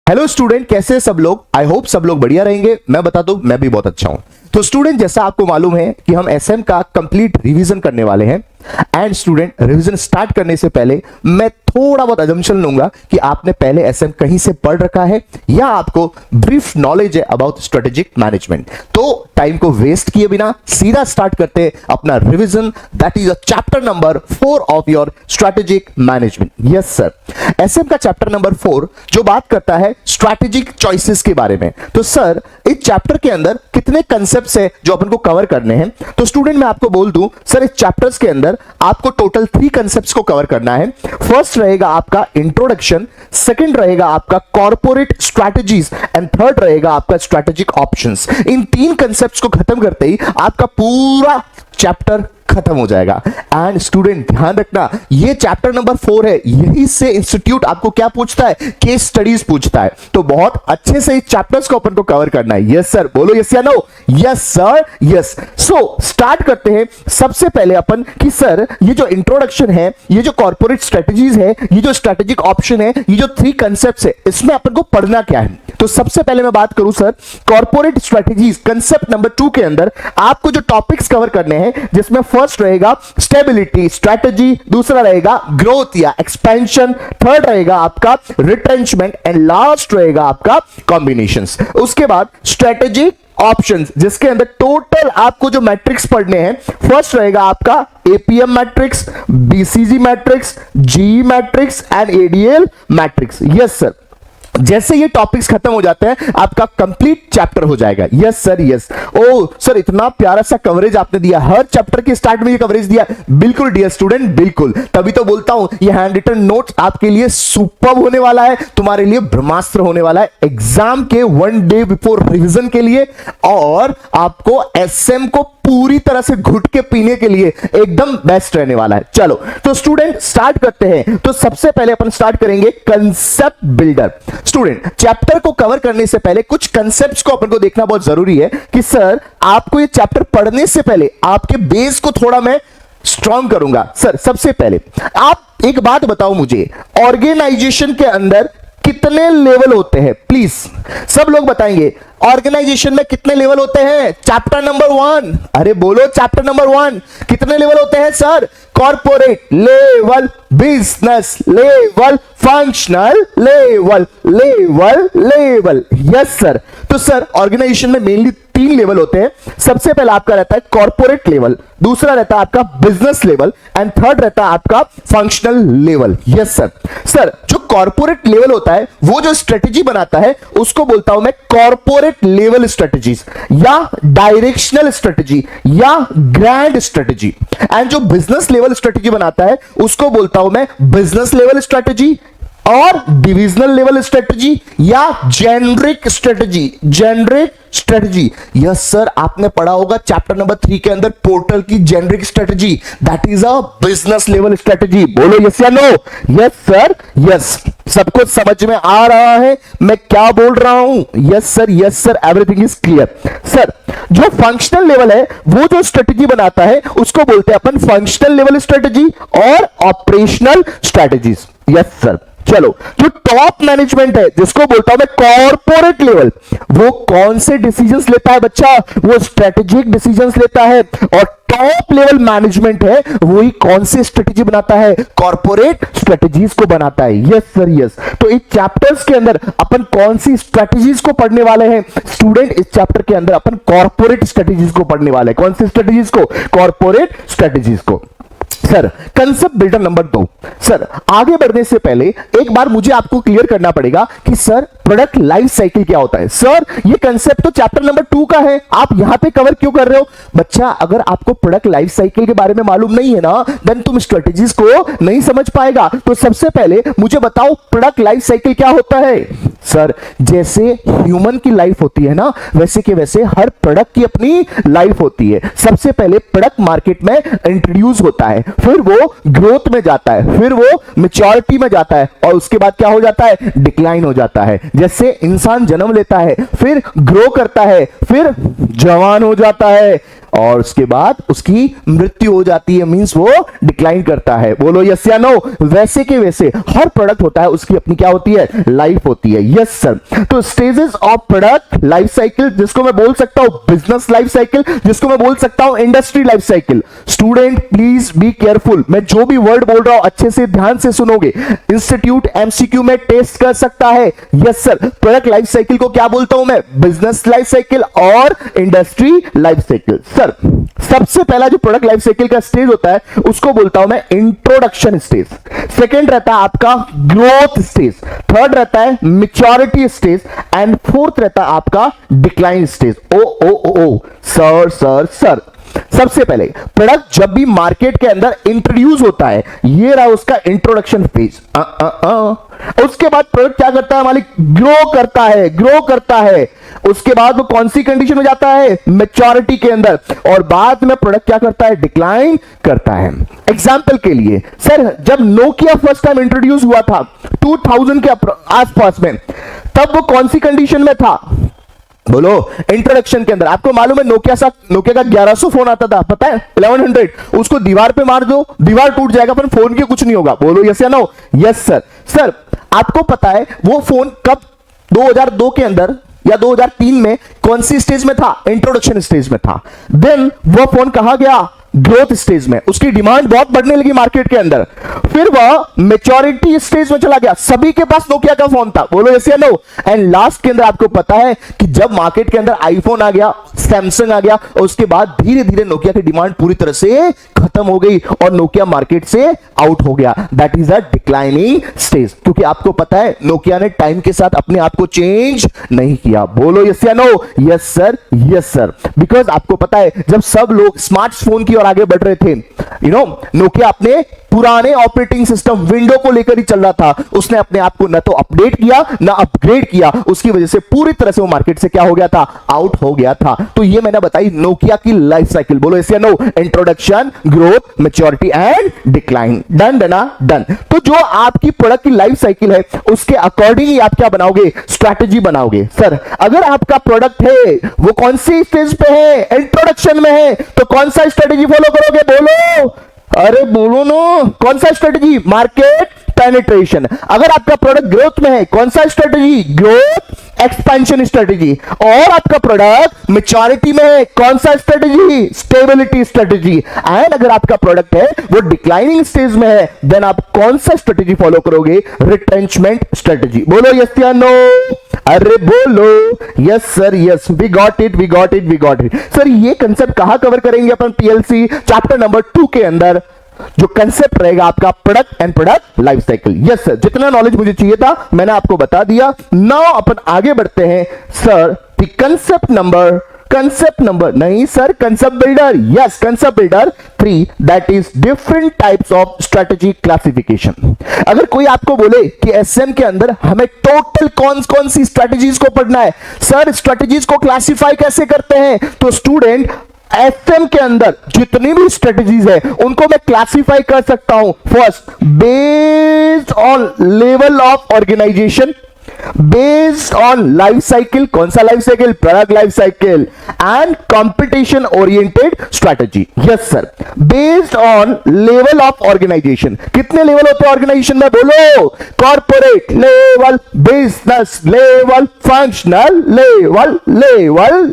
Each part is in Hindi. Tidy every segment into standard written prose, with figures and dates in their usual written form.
हेलो स्टूडेंट, कैसे हैं सब लोग। आई होप सब लोग बढ़िया रहेंगे। मैं बता दूं, मैं भी बहुत अच्छा हूं। तो स्टूडेंट, जैसा आपको मालूम है कि हम एसएम का कंप्लीट रिवीजन करने वाले हैं। एंड स्टूडेंट, रिवीजन स्टार्ट करने से पहले मैं थोड़ा बहुत अजम्पशन लूंगा कि आपने पहले एसएम कहीं से पढ़ रखा है या आपको ब्रीफ नॉलेज है अबाउट स्ट्रेटेजिक मैनेजमेंट। तो टाइम को वेस्ट किए बिना सीधा स्टार्ट करते हैं अपना revision. That is chapter number 4 of your strategic management. Yes sir, SM का चैप्टर नंबर 4 जो बात करता है स्ट्रेटेजिक चॉइसेस के बारे में। तो सर, इस चैप्टर के अंदर कितने कंसेप्ट्स है जो अपन को कवर करने हैं। तो स्टूडेंट, मैं आपको बोल दूं सर, इस चैप्टर्स के अंदर आपको टोटल 3 कंसेप्ट्स को कवर करना है। फर्स्ट रहेगा आपका इंट्रोडक्शन, सेकंड रहेगा आपका कॉर्पोरेट स्ट्रैटेजीज एंड थर्ड रहेगा आपका स्ट्रैटेजिक ऑप्शंस। इन 3 कंसेप्ट्स को खत्म करते ही आपका पूरा चैप्टर खत्म हो जाएगा। एंड स्टूडेंट, ध्यान रखना, ये चैप्टर नंबर 4 है। यही से इंस्टीट्यूट आपको क्या पूछता है, केस स्टडीज पूछता है। तो बहुत अच्छे से इस चैप्टर्स को अपन को कवर करना है। यस सर, बोलो यस या no. Yes sir, yes. So start करते हैं। सबसे पहले अपन कि सर, ये जो इंट्रोडक्शन है, ये जो कॉर्पोरेट स्ट्रेटेजीज है, ये जो स्ट्रेटेजिक ऑप्शन है, ये जो 3 कंसेप्ट्स है, इसमें अपन को पढ़ना क्या है। तो सबसे पहले मैं बात करूं sir, corporate strategies concept number 2 के अंदर आपको जो टॉपिक्स कवर करने हैं, जिसमें फर्स्ट रहेगा स्टेबिलिटी स्ट्रेटेजी, दूसरा रहेगा ग्रोथ या एक्सपेंशन, थर्ड रहेगा आपका रिटेंचमेंट एंड लास्ट रहेगा आपका कॉम्बिनेशंस। उसके बाद स्ट्रेटेजिक ऑप्शंस, जिसके अंदर टोटल आपको जो मैट्रिक्स पढ़ने हैं, फर्स्ट रहेगा आपका APM matrix, BCG matrix, GE matrix and ADL matrix. Yes sir, जैसे ये टॉपिक्स खत्म हो जाते हैं आपका कंप्लीट चैप्टर हो जाएगा। Yes sir, yes. ओ सर, इतना प्यारा सा कवरेज आपने दिया, हर चैप्टर के स्टार्ट में ये कवरेज दिया। बिल्कुल डियर स्टूडेंट, बिल्कुल। तभी तो बोलता हूं ये हैंड रिटन नोट्स आपके लिए सुपर्ब होने वाला है, तुम्हारे लिए ब्रह्मास्त्र होने वाला है एग्जाम के 1 डे बिफोर रिवीजन के लिए, और आपको एसएम को पूरी तरह से घुट के पीने के लिए एकदम बेस्ट रहने वाला है। चलो तो स्टूडेंट, स्टार्ट करते हैं। तो सबसे पहले अपन स्टार्ट करेंगे कंसेप्ट बिल्डर। स्टूडेंट, चैप्टर को कवर करने से पहले कुछ कंसेप्ट्स को अपन को देखना बहुत जरूरी है कि सर, आपको ये चैप्टर पढ़ने से पहले आपके बेस को थोड़ा मैं स्ट्रॉन्ग करूंगा। सर, सबसे पहले आप एक बात बताओ मुझे, ऑर्गेनाइजेशन के अंदर कितने लेवल होते हैं? प्लीज सब लोग बताएंगे, ऑर्गेनाइजेशन में कितने लेवल होते हैं? चैप्टर नंबर 1, अरे बोलो चैप्टर नंबर 1, कितने लेवल होते हैं sir? Corporate level, business level, functional level, level. Yes sir. तो सर, ऑर्गेनाइजेशन में मेनली 3 लेवल होते हैं। सबसे पहला आपका रहता है कॉर्पोरेट लेवल, दूसरा रहता है आपका बिजनेस लेवल एंड थर्ड रहता है आपका functional level. Yes sir. Sir, जो कॉर्पोरेट लेवल होता है, वो जो स्ट्रेटेजी बनाता है, उसको बोलता हूं मैं कॉर्पोरेट लेवल स्ट्रेटेजीज या डायरेक्शनल स्ट्रेटेजी या ग्रैंड स्ट्रेटेजी। एंड जो बिजनेस लेवल स्ट्रेटेजी बनाता है, उसको बोलता हूं मैं बिजनेस लेवल स्ट्रेटेजी और डिविजनल लेवल स्ट्रेटेजी या जेनरिक स्ट्रेटेजी। यस सर, आपने पढ़ा होगा चैप्टर नंबर 3 के अंदर पोर्टल की generic strategy, that is a business level strategy. बोलो यस या नो। Yes sir, yes. सबको समझ में आ रहा है मैं क्या बोल रहा हूं? Yes sir, everything is clear. Sir, जो फंक्शनल लेवल है, वो जो स्ट्रेटेजी बनाता है, उसको बोलते हैं अपन फंक्शनल लेवल स्ट्रेटेजी और ऑपरेशनल स्ट्रेटेजीज। Yes sir. चलो, जो टॉप मैनेजमेंट है, जिसको बोलता हूं मैं कॉर्पोरेट लेवल, वो कौन से डिसीजंस लेता है बच्चा? वो स्ट्रेटेजिक डिसीजंस लेता है। और टॉप लेवल मैनेजमेंट है, वही कौन से स्ट्रेटेजी बनाता है? कॉर्पोरेट स्ट्रेटेजीज को बनाता है। Yes sir, yes. तो इस चैप्टर्स के अंदर अपन कौन सी स्ट्रेटेजीज को पढ़ने वाले हैं? स्टूडेंट, इस चैप्टर के अंदर अपन कॉर्पोरेट स्ट्रेटेजीज को पढ़ने वाले हैं। कौन सी स्ट्रेटेजीज को? कॉर्पोरेट स्ट्रेटेजीज को। Sir, concept builder number 2। Sir, आगे बढ़ने से पहले एक बार मुझे आपको क्लियर करना पड़ेगा कि सर, प्रोडक्ट लाइफ साइकिल क्या होता है। सर, ये कंसेप्ट तो चैप्टर नंबर 2 का है, आप यहां पे कवर क्यों कर रहे हो? बच्चा, अगर आपको प्रोडक्ट लाइफ साइकिल के बारे में मालूम नहीं है ना, देन तुम स्ट्रेटेजीज को नहीं समझ पाएगा। तो सबसे पहले मुझे बताओ, प्रोडक्ट लाइफ साइकिल क्या होता है? सर, जैसे ह्यूमन की लाइफ होती है ना, वैसे के वैसे हर प्रोडक्ट की अपनी लाइफ होती है। सबसे पहले प्रोडक्ट मार्केट में इंट्रोड्यूस होता है, फिर वो ग्रोथ में जाता है, फिर वो मैच्योरिटी में जाता है, और उसके बाद क्या हो जाता है? डिक्लाइन हो जाता है। जैसे इंसान जन्म लेता है, फिर ग्रो करता है, फिर जवान हो जाता है, और उसके बाद उसकी मृत्यु हो जाती है, मींस वो डिक्लाइन करता है। बोलो यस या नो। वैसे के वैसे हर प्रोडक्ट होता है, उसकी अपनी क्या होती है, लाइफ होती है। Yes sir. तो stages of product life cycle, जिसको मैं बोल सकता हूं बिजनेस लाइफ साइकिल, जिसको मैं बोल सकता हूं industry life cycle. Student please be careful, मैं जो भी वर्ड बोल रहा हूं अच्छे से ध्यान से सुनोगे, इंस्टीट्यूट एमसीक्यू में टेस्ट कर सकता है। Yes sir. Product life cycle को क्या बोलता हूं मैं, बिजनेस लाइफ साइकिल और इंडस्ट्री लाइफ साइकिल। सर सबसे पहला जो प्रोडक्ट लाइफ साइकिल का स्टेज होता है उसको बोलता हूं मैं इंट्रोडक्शन स्टेज। सेकंड रहता है आपका ग्रोथ स्टेज, थर्ड रहता है मैच्योरिटी स्टेज एंड फोर्थ रहता है आपका डिक्लाइन स्टेज। ओ ओ ओ ओ सर सर सर, सबसे पहले प्रोडक्ट जब भी मार्केट के अंदर इंट्रोड्यूस होता है, ये रहा उसका इंट्रोडक्शन फेज। उसके बाद प्रोडक्ट क्या करता है मालिक, ग्रो करता है, ग्रो करता है। उसके बाद वो कौन सी कंडीशन में जाता है, मैच्योरिटी के अंदर, और बाद में प्रोडक्ट क्या करता है, डिक्लाइन करता है। एग्जांपल के लिए सर जब नोकिया फर्स्ट टाइम इंट्रोड्यूस हुआ था 2000 के आसपास में, तब वो कौन सी कंडीशन में था, बोलो इंट्रोडक्शन के अंदर। आपको मालूम है नोकिया का 1100 फोन आता था, पता है 1100, उसको दीवार पे मार दो दीवार टूट जाएगा पर फोन के कुछ नहीं होगा। बोलो यस या नो। Yes sir. सर आपको पता है वो फोन कब 2002 के अंदर या 2003 में कौन सी स्टेज में था, इंट्रोडक्शन स्टेज में था। देन वो फोन कहां गया, ग्रोथ स्टेज में, उसकी डिमांड बहुत बढ़ने लगी मार्केट के अंदर। फिर वह मैच्योरिटी स्टेज में चला गया, सभी के पास नोकिया का फोन था। बोलो यस या नो। एंड लास्ट के अंदर आपको पता है कि जब मार्केट के अंदर आईफोन आ गया, सैमसंग आ गया, और उसके बाद धीरे धीरे नोकिया की डिमांड पूरी तरह से खत्म हो गई और नोकिया मार्केट से आउट हो गया। That is a declining stage. क्योंकि आपको पता है नोकिया ने टाइम के साथ अपने आप को चेंज नहीं किया। बोलो यस या no. Yes sir, yes sir. Because आपको पता है जब सब लोग स्मार्टफोन की ओर आगे बढ़ रहे थे, नोकिया अपने पुराने ऑपरेटिंग सिस्टम विंडो को लेकर ही चल रहा था। उसने अपने आप को न तो अपडेट किया ना अपग्रेड किया, उसकी वजह से पूरी तरह से वो मार्केट से क्या हो गया था, आउट हो गया था। तो ये मैंने बताई नोकिया की लाइफ साइकिल। बोलो यस या no. Introduction, growth, maturity and decline. Done डना डन। तो जो आपकी प्रोडक्ट की लाइफ साइकिल है उसके अकॉर्डिंग ही आप क्या बनाओगे, स्ट्रैटेजी बनाओगे। सर अगर आपका प्रोडक्ट है वो कौन सी स्टेज पे है, इंट्रोडक्शन में है, तो कौन सा स्ट्रैटेजी फॉलो करोगे, बोलो, अरे बोलो नो, कौन सा स्ट्रेटजी, मार्केट पेनिट्रेशन। अगर आपका प्रोडक्ट ग्रोथ में है, कौन सा स्ट्रेटजी, ग्रोथ एक्सपेंशन स्ट्रेटजी। और आपका प्रोडक्ट मैच्योरिटी में है, कौन सा स्ट्रेटजी, स्टेबिलिटी स्ट्रेटजी। एंड अगर आपका प्रोडक्ट है वो डिक्लाइनिंग स्टेज में है, देन आप कौन सा स्ट्रेटजी फॉलो करोगे, रिट्रेंचमेंट स्ट्रेटजी। बोलो यस या नो। अरे बोलो yes sir, yes, we got it, we got it, we got it. Sir ये कंसेप्ट कहां कवर करेंगे अपन, पीएलसी चैप्टर नंबर 2 के अंदर जो कंसेप्ट रहेगा आपका product and product life cycle. Yes sir, जितना नॉलेज मुझे चाहिए था मैंने आपको बता दिया। नाउ अपन आगे बढ़ते हैं सर, द कंसेप्ट नंबर नहीं sir, concept builder. Yes, concept builder 3, that is different types of strategy classification. अगर कोई आपको बोले कि एसएम के अंदर हमें टोटल कौन कौन सी स्ट्रेटेजीज को पढ़ना है, सर स्ट्रेटेजीज को क्लासिफाई कैसे करते हैं, तो स्टूडेंट एसएम के अंदर जितनी भी स्ट्रेटेजीज है उनको मैं क्लासिफाई कर सकता हूं। First, based on level of organisation, based on life cycle, कौन सा life cycle, product life cycle, and competition oriented strategy. Yes sir, based on level of organisation. कितने लेवल होते हैं ऑर्गेनाइजेशन में, बोलो, corporate level, business level, functional level,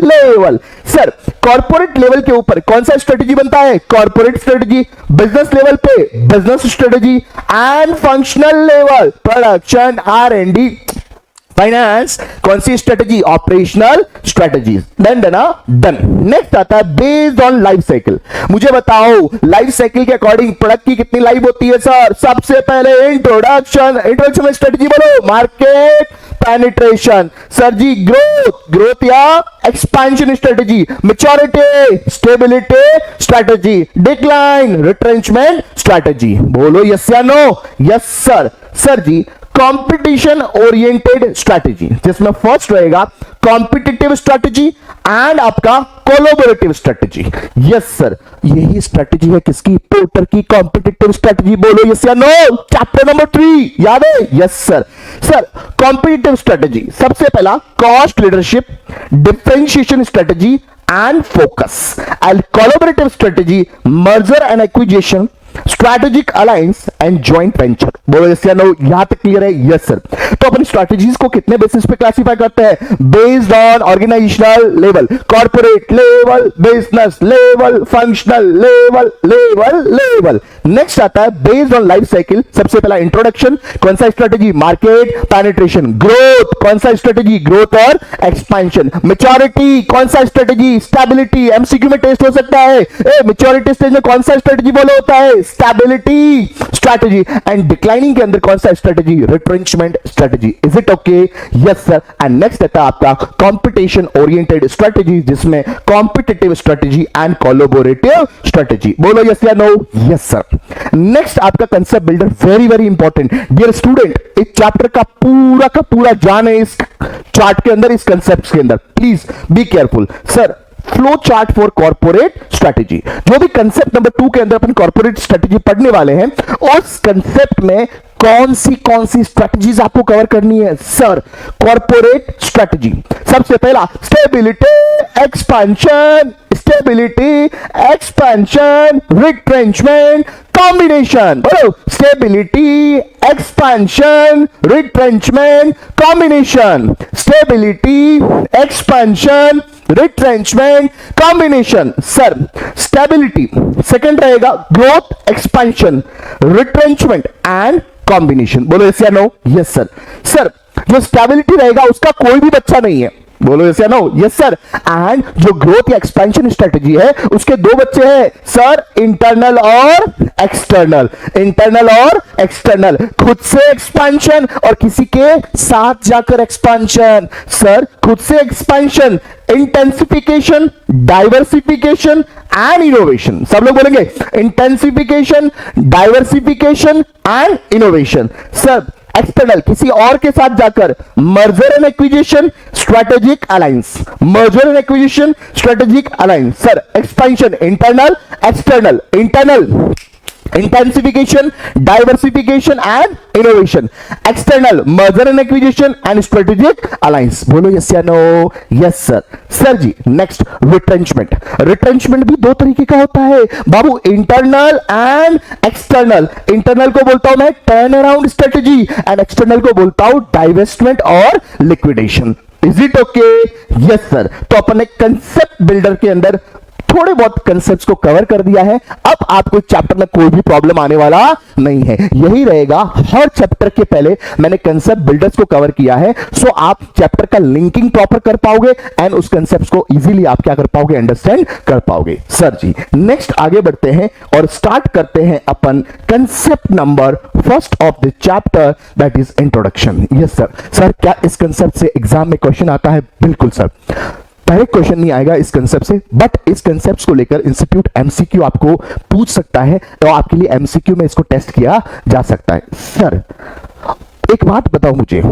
level. Sir corporate level के ऊपर कौन सा स्ट्रेटेजी बनता है, कॉर्पोरेट स्ट्रेटेजी। बिजनेस लेवल पे business strategy, and functional level production, R&D, finance, कौन सी strategy, operational strategy. Done. Next आता है बेस्ड ऑन लाइफ साइकिल। मुझे बताओ लाइफ साइकिल के अकॉर्डिंग प्रोडक्ट की कितनी लाइफ होती है सर। सबसे पहले इंट्रोडक्शन में स्ट्रेटेजी बोलो, मार्केट पेनिट्रेशन, सर जी ग्रोथ या expansion strategy, maturity stability strategy, decline retrenchment strategy. बोलो यस या नो। Yes sir. सर जी कंपटीशन ओरिएंटेड स्ट्रैटेजी, जिसमें फर्स्ट रहेगा कॉम्पिटिटिव स्ट्रैटेजी एंड आपका कोलैबोरेटिव स्ट्रैटेजी। यस सर, यही स्ट्रैटेजी है किसकी? पोर्टर की कॉम्पिटिटिव स्ट्रैटेजी। बोलो यस या नो? चैप्टर नंबर 3 याद है? Yes sir. Sir competitive strategy सबसे पहला cost leadership, differentiation strategy and focus, and collaborative strategy merger and acquisition, strategic alliance and joint venture. बोलो यस या नो? यहां तक क्लियर है? Yes sir. तो अपनी स्ट्रैटेजीज को कितने बेसिस पे क्लासिफाई करते हैं? Based on organisational level, corporate level, business level, functional level, level. Next आता है बेस्ड ऑन लाइफ साइकिल। सबसे पहला इंट्रोडक्शन, कौन सा स्ट्रैटेजी? Market penetration. ग्रोथ, कौन सा स्ट्रैटेजी? ग्रोथ और एक्सपेंशन। मैच्योरिटी, कौन सा स्ट्रैटेजी? स्टेबिलिटी। एमसीक्यू में टेस्ट हो सकता है, मैच्योरिटी स्टेज में कौन सा स्ट्रैटेजी बोलो होता है? Stability strategy. एंड डिक्लाइनिंग के अंदर कौन सा strategy? Retrenchment strategy. Is it okay? Yes sir. And next आता है आपका कंपटीशन ओरिएंटेड स्ट्रैटेजी, जिसमें competitive strategy and collaborative strategy. बोलो यस या नो? Yes sir. नेक्स्ट आपका concept builder, very very important dear student. इस चैप्टर का पूरा जान है इस चार्ट के अंदर, इस कंसेप्ट के अंदर। Please be careful. Sir flow chart for corporate strategy, जो भी कंसेप्ट नंबर 2 के अंदर अपन कॉर्पोरेट स्ट्रैटेजी पढ़ने वाले हैं, उस कंसेप्ट में कौन सी स्ट्रैटेजीज आपको कवर करनी है? सर कॉर्पोरेट स्ट्रैटेजी सबसे पहला स्टेबिलिटी एक्सपेंशन, रिट्रेंचमेंट कॉम्बिनेशन। बोलो stability expansion retrenchment combination, stability expansion retrenchment combination. Sir stability second रहेगा, growth expansion retrenchment and combination. बोलो यस या नो? Yes sir. सर जो स्टेबिलिटी रहेगा उसका कोई भी बच्चा नहीं है। बोलो यस या नो? Yes sir. एंड जो ग्रोथ या एक्सपेंशन स्ट्रेटजी है उसके दो बच्चे हैं सर, इंटरनल और एक्सटर्नल। इंटरनल और एक्सटर्नल, खुद से एक्सपेंशन और किसी के साथ जाकर एक्सपेंशन। सर खुद से expansion, intensification, diversification and innovation. सब लोग बोलेंगे intensification, diversification and innovation. Sir external, किसी और के साथ जाकर merger and acquisition, strategic alliance. Merger and acquisition, strategic alliance. Sir expansion internal, external. Internal intensification, diversification and innovation, external merger and acquisition and strategic alliance। बोलो यस या नो? Yes sir. सर जी नेक्स्ट रिट्रेंचमेंट। रिट्रेंचमेंट भी दो तरीके का होता है बाबू, इंटरनल एंड एक्सटर्नल। इंटरनल को बोलता हूं मैं turn around strategy and external को बोलता हूं डाइवेस्टमेंट और liquidation. Is it okay? Yes sir. तो अपन एक कंसेप्ट बिल्डर के अंदर थोड़े बहुत कंसेप्ट्स को कवर कर दिया है। अब आपको चैप्टर में कोई भी प्रॉब्लम आने वाला नहीं है। यही रहेगा, हर चैप्टर के पहले मैंने कंसेप्ट बिल्डर्स को कवर किया है, सो आप चैप्टर का लिंकिंग प्रॉपर कर पाओगे एंड उस कंसेप्ट्स को इजीली आप क्या कर पाओगे? अंडरस्टैंड कर पाओगे। सर जी नेक्स्ट आगे बढ़ते हैं और स्टार्ट करते हैं अपन concept number first of the chapter, that is introduction. Yes sir. Sir क्या इस कंसेप्ट से एग्जाम में क्वेश्चन आता है? बिल्कुल सर, डायरेक्ट क्वेश्चन नहीं आएगा इस कंसेप्ट से, बट इस कंसेप्ट को लेकर इंस्टीट्यूट एमसीक्यू आपको पूछ सकता है और आपके लिए एमसीक्यू में इसको टेस्ट किया जा सकता है। सर एक बात बताओ मुझे,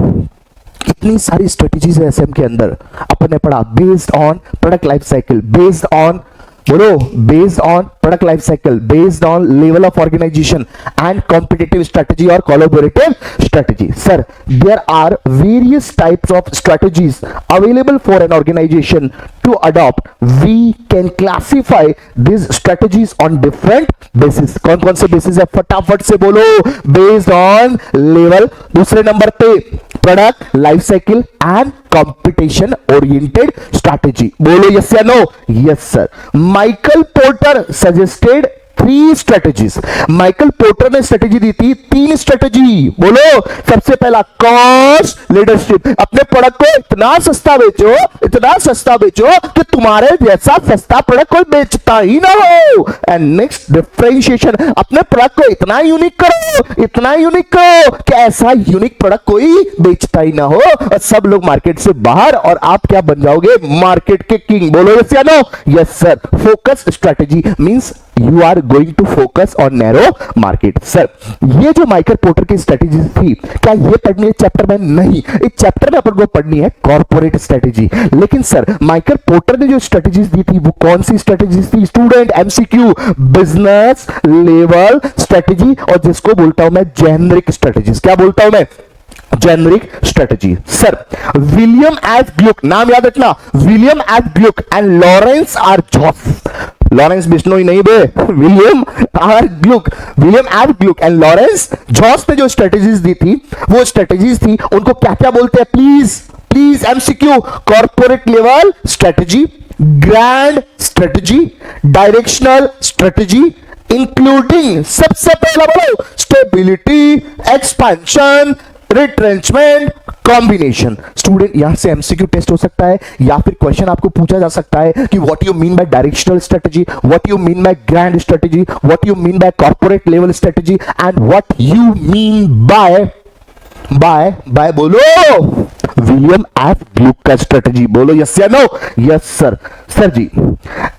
इतनी सारी स्ट्रेटेजीज है एसएम के अंदर, अपन ने पढ़ा based on product life cycle, based on बोलो based on product life cycle, based on level of organisation and competitive strategy और collaborative strategy. Sir there are various types of strategies available for an organisation to adopt. We can classify this strategies on different basis. कौन कौन से बेसिस है? फटाफट से बोलो। बेस्ड ऑन लेवल, दूसरे नंबर पे product life cycle and competition oriented strategy. बोलो यस या no? Yes sir. Michael Porter suggested 3 strategies. Michael Porter ने स्ट्रेटेजी दी थी 3 स्ट्रेटेजी। बोलो सबसे पहला कॉस्ट लीडरशिप, अपने प्रोडक्ट को इतना सस्ता बेचो कि तुम्हारे जैसा सस्ता प्रोडक्ट कोई बेचता ही ना हो। एंड नेक्स्ट डिफरेंशिएशन, अपने प्रोडक्ट को इतना यूनिक करो कि ऐसा यूनिक प्रोडक्ट कोई बेचता ही ना हो और सब लोग मार्केट से बाहर और आप क्या बन जाओगे? मार्केट के किंग। बोलो यस या no? Yes sir. Focus strategy means you are going to focus on narrow market. Sir ये जो माइकल पोर्टर की स्ट्रेटेजी थी, क्या ये पढ़नी है चैप्टर में? नहीं, इस चैप्टर में अपन को पढ़नी है कॉर्पोरेट स्ट्रेटेजी। लेकिन सर माइकल पोर्टर ने जो स्ट्रेटेजीज दी थी वो कौन सी स्ट्रेटेजीज थी? Student MCQ, business level strategy, और जिसको बोलता हूं मैं जेनरिक स्ट्रेटेजीज। क्या बोलता हूं मैं? Generic strategy. Sir William F Glueck, नाम याद रखना, William F Glueck and Lawrence R Jauch, Lawrence Bishnoi नहीं बे, William R Glueck, William F Glueck and Lawrence Jauch ने जो स्ट्रेटेजीज दी थी वो स्ट्रेटेजीज थी, उनको क्या क्या बोलते हैं? Please please MCQ, corporate level strategy, grand strategy, directional strategy, including सबसे पहला बोलो stability, expansion, retrenchment, combination. Student यहां से एमसीक्यू टेस्ट हो सकता है या फिर क्वेश्चन आपको पूछा जा सकता है कि what you mean by directional strategy, what you mean by grand strategy, what you mean by corporate level strategy, and what you mean by बोलो विलियम एफ ग्लुक का स्ट्रेटजी। बोलो यस या नो? Yes sir. सर जी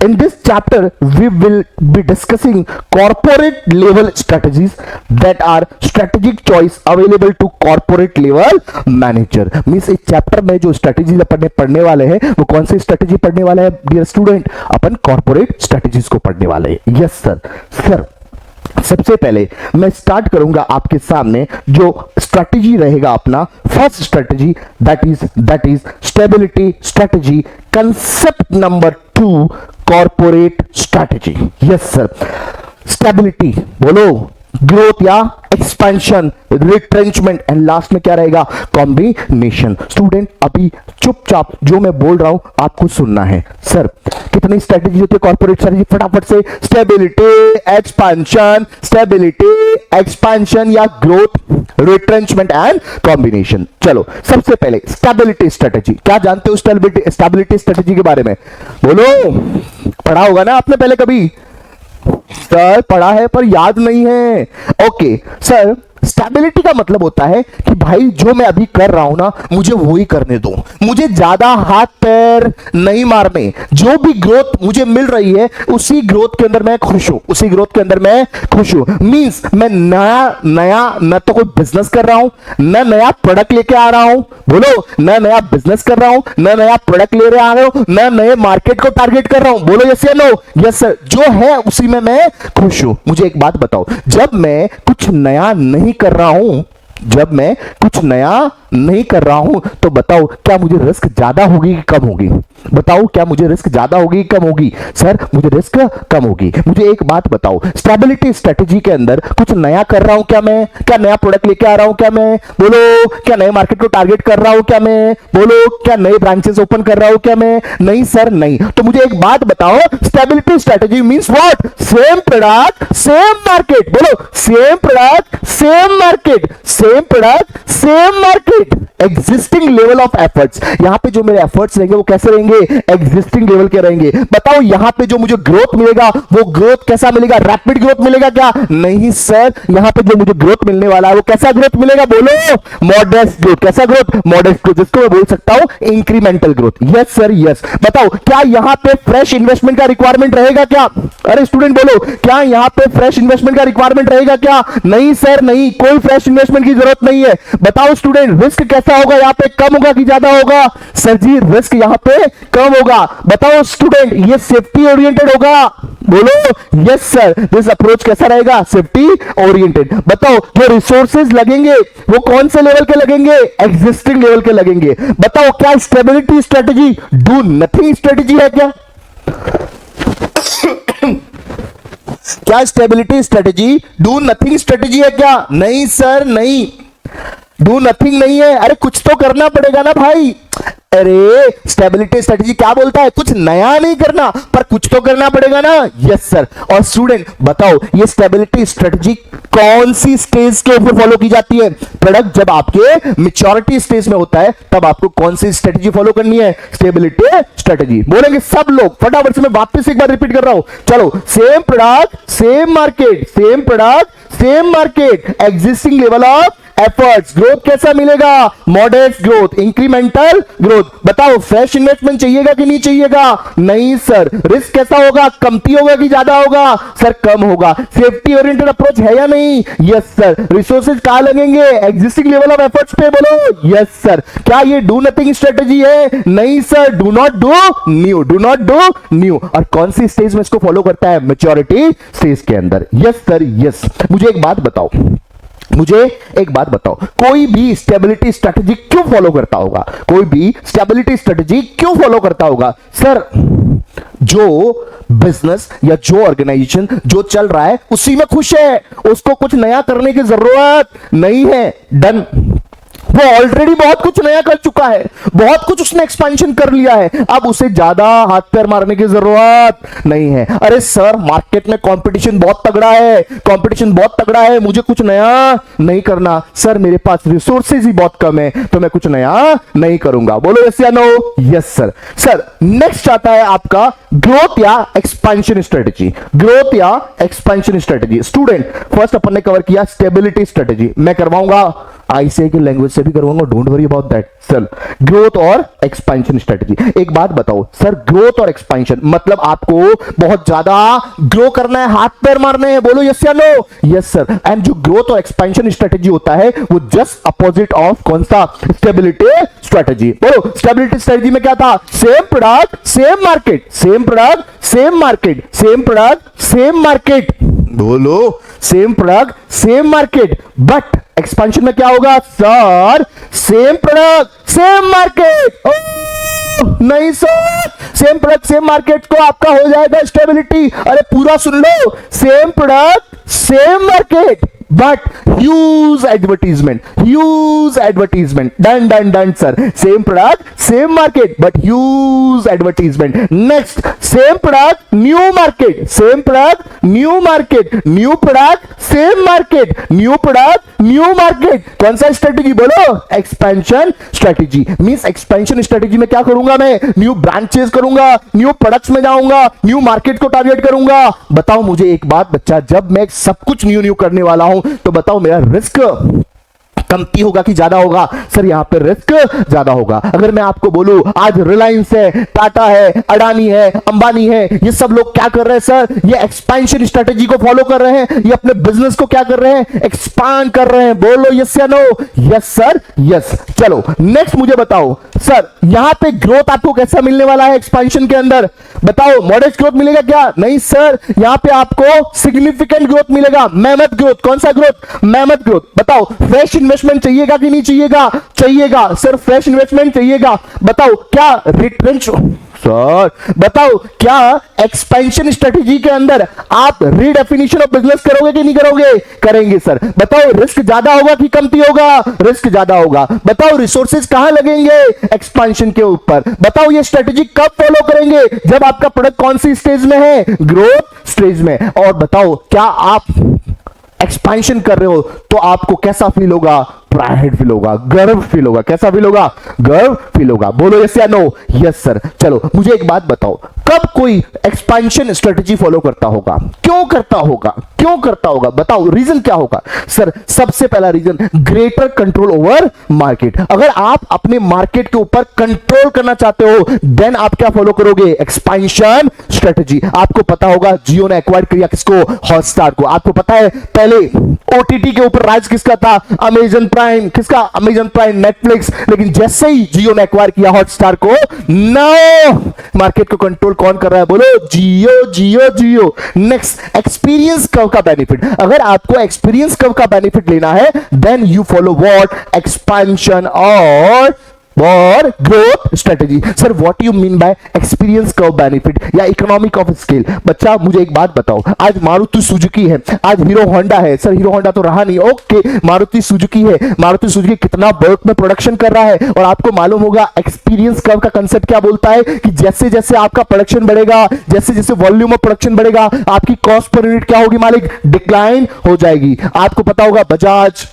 in this chapter we will be discussing corporate level strategies that are strategic choice available to corporate level manager. Means इस चैप्टर में जो स्ट्रेटजीज अपन पढ़ने वाले हैं वो कौन सी स्ट्रेटजी पढ़ने वाले हैं डियर स्टूडेंट? अपन कॉर्पोरेट स्ट्रेटजीज को पढ़ने वाले हैं। Yes sir. सर सबसे पहले मैं स्टार्ट करूंगा आपके सामने जो स्ट्रेटजी रहेगा अपना first strategy that is stability strategy, concept number 2 corporate strategy. Yes sir. Stability बोलो, ग्रोथ या एक्सपेंशन, रिट्रेंचमेंट, एंड लास्ट में क्या रहेगा? कॉम्बिनेशन। स्टूडेंट अभी चुपचाप जो मैं बोल रहा हूं आपको सुनना है। सर कितनी स्ट्रेटजी होती है कॉर्पोरेट स्ट्रेटजी? फटाफट से स्टेबिलिटी, एक्सपेंशन, स्टेबिलिटी, एक्सपेंशन या ग्रोथ, रिट्रेंचमेंट एंड कॉम्बिनेशन। चलो सबसे पहले स्टेबिलिटी स्ट्रेटजी। क्या जानते हो स्टेबिलिटी स्ट्रेटजी के बारे में? बोलो, पढ़ा होगा ना आपने पहले कभी? सर पढ़ा है पर याद नहीं है। ओके सर, स्टेबिलिटी का मतलब होता है कि भाई जो मैं अभी कर रहा हूं ना मुझे वही करने दो, मुझे ज्यादा हाथ पैर नहीं मारने, जो भी ग्रोथ मुझे मिल रही है उसी ग्रोथ के अंदर मैं खुश हूं, उसी ग्रोथ के अंदर मैं खुश हूं। मींस मैं नया न तो कोई बिजनेस कर रहा हूं, न नया प्रोडक्ट लेके आ रहा हूं, बोलो, न नया बिजनेस कर रहा हूं, न नया प्रोडक्ट ले रहा हूं, न नए मार्केट को टारगेट कर रहा हूं। बोलो यस या नो? Yes sir. जो है उसी में मैं खुश हूं। मुझे एक बात बताओ, जब मैं कुछ नया नहीं कर रहा हूं, जब मैं कुछ नया नहीं कर रहा हूं तो बताओ क्या मुझे रिस्क ज्यादा होगी कि कम होगी? बताओ क्या मुझे रिस्क ज्यादा होगी कि कम होगी? सर मुझे रिस्क कम होगी। मुझे एक बात बताओ, स्टेबिलिटी स्ट्रेटजी के अंदर कुछ नया कर रहा हूं क्या मैं? क्या नया प्रोडक्ट लेके आ रहा हूं क्या मैं? बोलो, क्या नए मार्केट को टारगेट कर रहा हूं क्या मैं? बोलो, क्या नए ब्रांचेस ओपन कर रहा हूं क्या मैं? नहीं सर नहीं। तो मुझे एक बात बताओ, stability strategy means what? Same product same market. बोलो, same product same market, same product same market, existing level of efforts. यहां पे जो मेरे एफर्ट्स रहेंगे वो कैसे रहेंगे? एग्जिस्टिंग लेवल के रहेंगे। बताओ यहां पे जो मुझे ग्रोथ मिलेगा वो ग्रोथ कैसा मिलेगा? रैपिड ग्रोथ मिलेगा क्या? नहीं सर, यहां पे जो मुझे ग्रोथ मिलने वाला है वो कैसा ग्रोथ मिलेगा? बोलो, मॉडेस्ट ग्रोथ। कैसा ग्रोथ? मॉडेस्ट ग्रोथ, जिसको मैं बोल सकता हूं incremental growth. Yes sir yes. बताओ क्या यहां पे फ्रेश इन्वेस्टमेंट का रिक्वायरमेंट रहेगा क्या? अरे स्टूडेंट बोलो, क्या यहां पे फ्रेश इन्वेस्टमेंट का रिक्वायरमेंट रहेगा क्या? नहीं सर नहीं, कोई फ्रेश इन्वेस्टमेंट की जरूरत नहीं है। बताओ स्टूडेंट, रिस्क कैसा होगा यहां पे? कम होगा कि ज्यादा होगा? सर जी रिस्क यहां पे कम होगा। बताओ स्टूडेंट, ये सेफ्टी ओरिएंटेड होगा? बोलो यस सर। दिस अप्रोच कैसा रहेगा? Safety oriented. बताओ जो रिसोर्सेज लगेंगे वो कौन से लेवल के लगेंगे? एग्जिस्टिंग लेवल के लगेंगे। बताओ क्या stability strategy do nothing strategy है क्या? क्या stability strategy do nothing strategy है क्या? नहीं सर नहीं, डू नथिंग नहीं है। अरे कुछ तो करना पड़ेगा ना भाई। अरे स्टेबिलिटी स्ट्रेटजी क्या बोलता है? कुछ नया नहीं करना पर कुछ तो करना पड़ेगा ना। Yes sir. और स्टूडेंट बताओ ये स्टेबिलिटी स्ट्रेटजी कौन सी स्टेज के ऊपर फॉलो की जाती है? प्रोडक्ट जब आपके मैच्योरिटी स्टेज में होता है तब आपको कौन सी स्ट्रेटजी फॉलो करनी है? Stability strategy. बोलेंगे सब लोग फटाफट से, मैं वापस एक बार रिपीट कर रहा हूं। चलो, same product same market, same product same market, existing level of efforts. Growth कैसा मिलेगा? Modest growth, incremental growth. बताओ फ्रेश इन्वेस्टमेंट चाहिएगा कि नहीं चाहिएगा? नहीं सर। रिस्क कैसा होगा? कमती होगा कि ज्यादा होगा? सर कम होगा। सेफ्टी ओरिएंटेड अप्रोच है या नहीं? Yes sir. रिसोर्सेज कहां लगेंगे? एग्जिस्टिंग लेवल ऑफ एफर्ट्स पे। बोलो यस सर। क्या ये डू नथिंग स्ट्रेटेजी है? नहीं sir. Do not do new, do not do new. और कौन सी स्टेज में इसको फॉलो करता है? मैच्योरिटी स्टेज के अंदर। Yes sir yes. मुझे एक बात बताओ, मुझे एक बात बताओ, कोई भी स्टेबिलिटी स्ट्रेटजी क्यों फॉलो करता होगा? कोई भी स्टेबिलिटी स्ट्रेटजी क्यों फॉलो करता होगा? सर जो बिजनेस या जो ऑर्गेनाइजेशन जो चल रहा है उसी में खुश है, उसको कुछ नया करने की जरूरत नहीं है। डन। वो ऑलरेडी बहुत कुछ नया कर चुका है, बहुत कुछ उसने एक्सपेंशन कर लिया है, अब उसे ज्यादा हाथ पैर मारने की जरूरत नहीं है। अरे सर मार्केट में कंपटीशन बहुत तगड़ा है, कंपटीशन बहुत तगड़ा है, मुझे कुछ नया नहीं करना। सर मेरे पास रिसोर्सेज ही बहुत कम है, तो मैं कुछ नया नहीं करूंगा। बोलो यस या no? Yes sir. Sir next आता है आपका ग्रोथ या एक्सपेंशन स्ट्रेटेजी। ग्रोथ या एक्सपेंशन स्ट्रेटेजी। स्टूडेंट फर्स्ट अपन ने कवर किया स्टेबिलिटी स्ट्रेटेजी, मैं करवाऊंगा आईसीआई की लैंग्वेज से भी करवाऊंगा, don't worry about that. Sir growth और एक्सपेंशन स्ट्रेटजी। एक बात बताओ सर, ग्रोथ और एक्सपेंशन मतलब आपको बहुत ज्यादा ग्रो करना है, हाथ पैर मारने हैं? बोलो यस या नो? Yes sir. एंड जो ग्रोथ और एक्सपेंशन स्ट्रेटजी होता है वो जस्ट अपोजिट ऑफ कौन सा? Stability strategy. बोलो स्टेबिलिटी स्ट्रेटजी में क्या था? Same product same market, same product same market, same product same market. बोलो same product same market. But expansion में क्या होगा? Sir same product same market. नहीं sir, same product same market को आपका हो जाएगा स्टेबिलिटी। अरे पूरा सुन लो, same product same market but huge advertisement, huge advertisement. Done done done sir. Same product same market but huge advertisement. Next same product new market, same product new market, new product same market, new product new market. कौन सा स्ट्रेटेजी? बोलो expansion strategy. Means expansion strategy में क्या करूंगा मैं? न्यू ब्रांचेस करूंगा, न्यू प्रोडक्ट्स में जाऊंगा, न्यू मार्केट को टारगेट करूंगा। बताओ मुझे एक बात बच्चा, जब मैं सब कुछ न्यू न्यू करने वाला हूं तो बताओ मेरा रिस्क कमती होगा कि ज्यादा होगा? सर यहां पे रिस्क ज्यादा होगा। अगर मैं आपको बोलूं आज रिलायंस है, टाटा है, अडानी है, अंबानी है, ये सब लोग क्या कर रहे हैं सर? ये एक्सपेंशन स्ट्रेटेजी को फॉलो कर रहे हैं, ये अपने बिजनेस को क्या कर रहे हैं? एक्सपांड कर रहे हैं। बोलो यस या नो? Yes sir yes. चलो नेक्स्ट मुझे बताओ सर, यहां पे ग्रोथ आपको कैसा मिलने वाला है एक्सपेंशन के अंदर? बताओ मॉडेस्ट ग्रोथ मिलेगा क्या? नहीं सर, यहां पे आपको सिग्निफिकेंट ग्रोथ मिलेगा, मेहनत ग्रोथ। कौन सा ग्रोथ? मेहनत ग्रोथ। बताओ फ्रेश इन्वेस्टमेंट चाहिएगा कि नहीं चाहिएगा? चाहिएगा सर, फ्रेश इन्वेस्टमेंट चाहिएगा। बताओ क्या रिट्रेंच? सर बताओ क्या एक्सपेंशन स्ट्रेटेजी के अंदर आप रीडेफिनेशन ऑफ बिजनेस करोगे कि नहीं करोगे? करेंगे सर। बताओ रिस्क ज्यादा होगा कि कमती होगा? रिस्क ज्यादा होगा। बताओ रिसोर्सेज कहां लगेंगे? एक्सपेंशन के ऊपर। बताओ ये स्ट्रेटेजी कब फॉलो करेंगे? जब आपका प्रोडक्ट कौन सी स्टेज में है? ग्रोथ स्टेज में। और बताओ क्या आप एक्सपेंशन कर रहे हो तो आपको कैसा फील होगा? प्राइड फील होगा, गर्व फील होगा। कैसा फील होगा? गर्व फील होगा। बोलो यस या नो? Yes sir. चलो मुझे एक बात बताओ, कब कोई एक्सपेंशन स्ट्रेटजी फॉलो करता होगा? क्यों करता होगा? क्यों करता होगा? बताओ रीजन क्या होगा? सर सबसे पहला reason greater control over market. अगर आप अपने मार्केट के ऊपर कंट्रोल करना चाहते हो देन आप क्या फॉलो करोगे? Expansion strategy. आपको पता होगा जियो ने एक्वायर किया किसको? हॉटस्टार को। आपको पता है पहले ओटीटी के ऊपर राज किसका था? Amazon Prime. किसका? Amazon Prime, Netflix. लेकिन जैसे ही जियो ने एक्वायर किया हॉटस्टार को, नाउ मार्केट को कंट्रोल कौन कर रहा है? बोलो Jio Jio Jio. Next experience curve का बेनिफिट। अगर आपको एक्सपीरियंस कर्व का बेनिफिट लेना है then you follow what? Expansion और growth strategy. Sir what you mean by experience curve benefit या इकोनॉमिक ऑफ स्केल? बच्चा मुझे एक बात बताओ, आज मारुति सुजुकी है, आज हीरो होंडा है। सर हीरो होंडा तो रहा नहीं, ओके मारुति सुजुकी है। मारुति सुजुकी कितना बल्क में प्रोडक्शन कर रहा है? और आपको मालूम होगा एक्सपीरियंस कर्व का कंसेप्ट क्या बोलता है कि जैसे जैसे आपका प्रोडक्शन बढ़ेगा, जैसे जैसे वॉल्यूम ऑफ प्रोडक्शन बढ़ेगा, आपकी कॉस्ट पर यूनिट क्या होगी मालिक? डिक्लाइन हो जाएगी। आपको पता होगा बजाज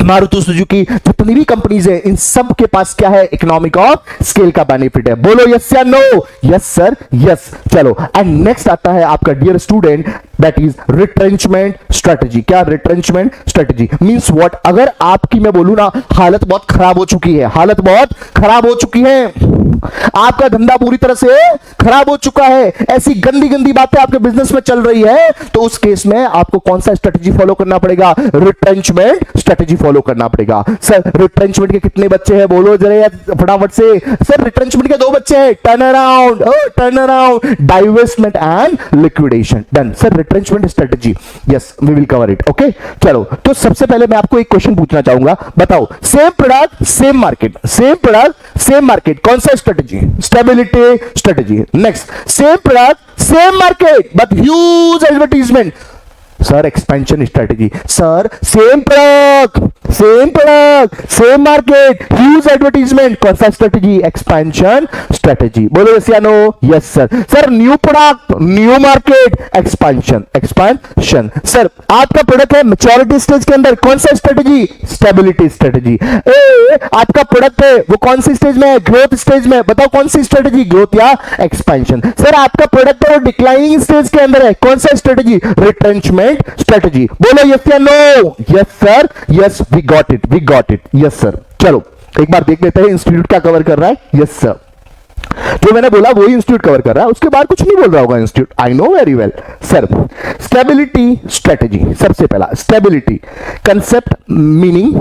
मारुति सुजुकी, जितनी भी कंपनीज है, इन सब के पास क्या है? इकोनॉमिक ऑफ स्केल का बेनिफिट है। बोलो यस या नो? Yes sir, yes. चलो, एंड नेक्स्ट आता है आपका dear student, that is retrenchment strategy. क्या रिट्रेंचमेंट स्ट्रेटजी मींस व्हाट? अगर आपकी मैं बोलूं ना, हालत बहुत खराब हो चुकी है, हालत बहुत खराब हो चुकी है, आपका धंधा पूरी तरह से खराब हो चुका है, ऐसी गंदी गंदी बातें आपके बिजनेस में चल रही है, तो उस केस में आपको कौन सा स्ट्रेटजी फॉलो करना पड़ेगा? रिट्रेंचमेंट स्ट्रेटजी फॉलो करना पड़ेगा। सर रिट्रेंचमेंट के कितने बच्चे हैं? बोलो जरा फटाफट से। सर रिट्रेंचमेंट के 2 बच्चे हैं, turn around, divestment and liquidation. Done sir, retrenchment strategy, yes we will cover it. Okay, चलो, तो सबसे पहले मैं आपको एक क्वेश्चन पूछना चाहूंगा, बताओ same product same market, same product same market, कौन सा strategy? Stability strategy. Next, same product same market but huge advertisement, sir expansion strategy. Sir same product same market, huge advertisement, कौन सा स्ट्रेटजी? Expansion strategy. बोलो यस या no? Yes sir. Sir new product new market, expansion. Sir आपका प्रोडक्ट है मैच्योरिटी स्टेज के अंदर, कौन सा स्ट्रेटजी? Stability strategy. आपका प्रोडक्ट है वो कौन सी स्टेज में है? ग्रोथ स्टेज में, बताओ कौन सी स्ट्रेटजी? ग्रोथ या एक्सपेंशन। सर आपका प्रोडक्ट है वो डिक्लाइनिंग स्टेज के अंदर है, कौन सा स्ट्रेटजी? Retrenchment strategy. बोलो यस या no? Yes sir, yes we got it, yes sir. चलो एक बार देख लेते हैं इंस्टीट्यूट क्या कवर कर रहा है। यस सर, जो मैंने बोला वही इंस्टीट्यूट कवर कर रहा है, उसके बाद कुछ नहीं बोल रहा होगा institute, I know very well. Sir stability strategy, सबसे पहला stability concept, meaning,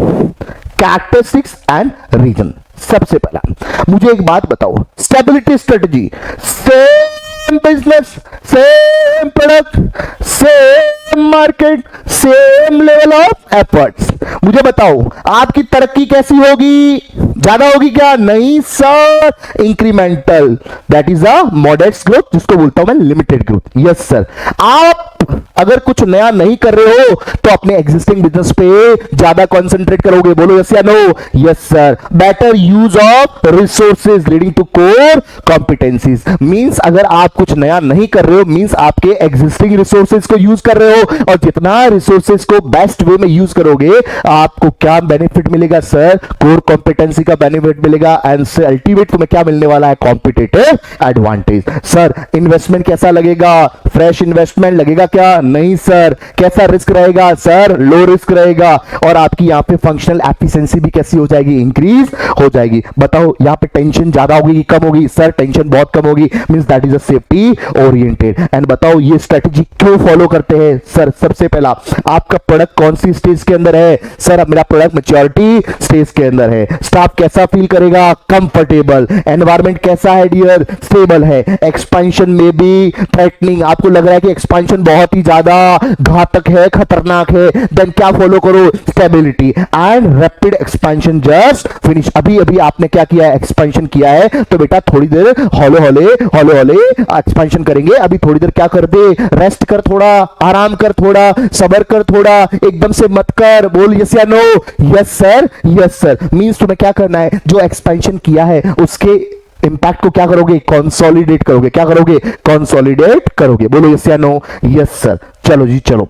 characteristics and reason. सबसे पहला मुझे एक बात बताओ, stability strategy, same business, same product, same market, same level of efforts. मुझे बताओ आपकी तरक्की कैसी होगी? ज्यादा होगी क्या? नहीं sir, incremental, that is a modest growth, जिसको बोलता हूं मैं लिमिटेड ग्रोथ। यस सर, आप अगर कुछ नया नहीं कर रहे हो तो अपने एग्जिस्टिंग बिजनेस पे ज्यादा कंसंट्रेट करोगे। बोलो यस या no? Yes sir. Better use of resources leading to core competencies, means अगर आप कुछ नया नहीं कर रहे हो, मींस आपके एग्जिस्टिंग रिसोर्सेज को यूज कर रहे हो, और जितना रिसोर्सेज को बेस्ट वे में यूज करोगे आपको क्या बेनिफिट मिलेगा? सर कोर कॉम्पिटेंसी का बेनिफिट मिलेगा, एंड अल्टीमेट तुम्हें क्या मिलने वाला है? Competitive advantage. सर इन्वेस्टमेंट कैसा लगेगा? फ्रेश इन्वेस्टमेंट लगेगा क्या? नहीं सर। कैसा रिस्क रहेगा? सर लो रिस्क रहेगा, और आपकी यहाँ पे फंक्शनल एफिशिएंसी भी कैसी हो जाएगी? इंक्रीज हो जाएगी। बताओ यहाँ पे टेंशन ज्यादा होगी कि कम होगी? सर टेंशन बहुत कम होगी, means that is a safety oriented. And बताओ ये स्ट्रेटजी क्यों फॉलो करते हैं? सर सबसे पहला, आपका प्रोडक्ट कौन सी स्टेज के अंदर है? सर अब मेरा प्रोडक्ट मैच्योरिटी स्टेज के अंदर है। स्टाफ कैसा फील करेगा? कंफर्टेबल। एनवायरमेंट कैसा है डियर? स्टेबल है। एक्सपेंशन में भी थ्रेटनिंग, आपको लग रहा है कि एक्सपेंशन बहुत ही ज्यादा घातक है, खतरनाक है, देन क्या फॉलो करो? Stability and rapid expansion just finish. अभी अभी आपने क्या किया है? एक्सपेंशन किया है, तो बेटा थोड़ी देर हौले हौले एक्सपेंशन करेंगे। अभी थोड़ी देर क्या कर दे? रेस्ट कर, थोड़ा आराम कर, थोड़ा सबर कर, थोड़ा एकदम से मत कर। बोल यस या no? Yes sir, yes sir. Means तुम्हें क्या करना है? जो एक्सपेंशन किया है उसके इंपैक्ट को क्या करोगे? कंसोलिडेट करोगे। क्या करोगे? कंसोलिडेट करोगे। बोलो यस या नो? Yes sir. चलो जी चलो,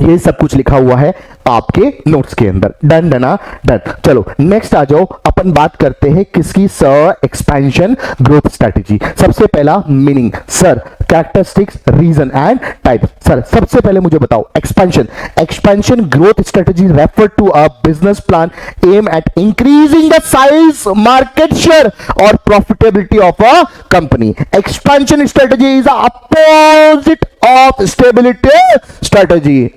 ये सब कुछ लिखा हुआ है आपके नोट्स के अंदर। डन डना डन। चलो नेक्स्ट आ जाओ, अपन बात करते हैं किसकी? Sir expansion growth strategy. सबसे पहला meaning, sir characteristics, reason and type. Sir सबसे पहले मुझे बताओ, expansion growth strategy refer to a business plan aim at increasing the size, market share और profitability of a company. Expansion strategy is opposite of stability strategy.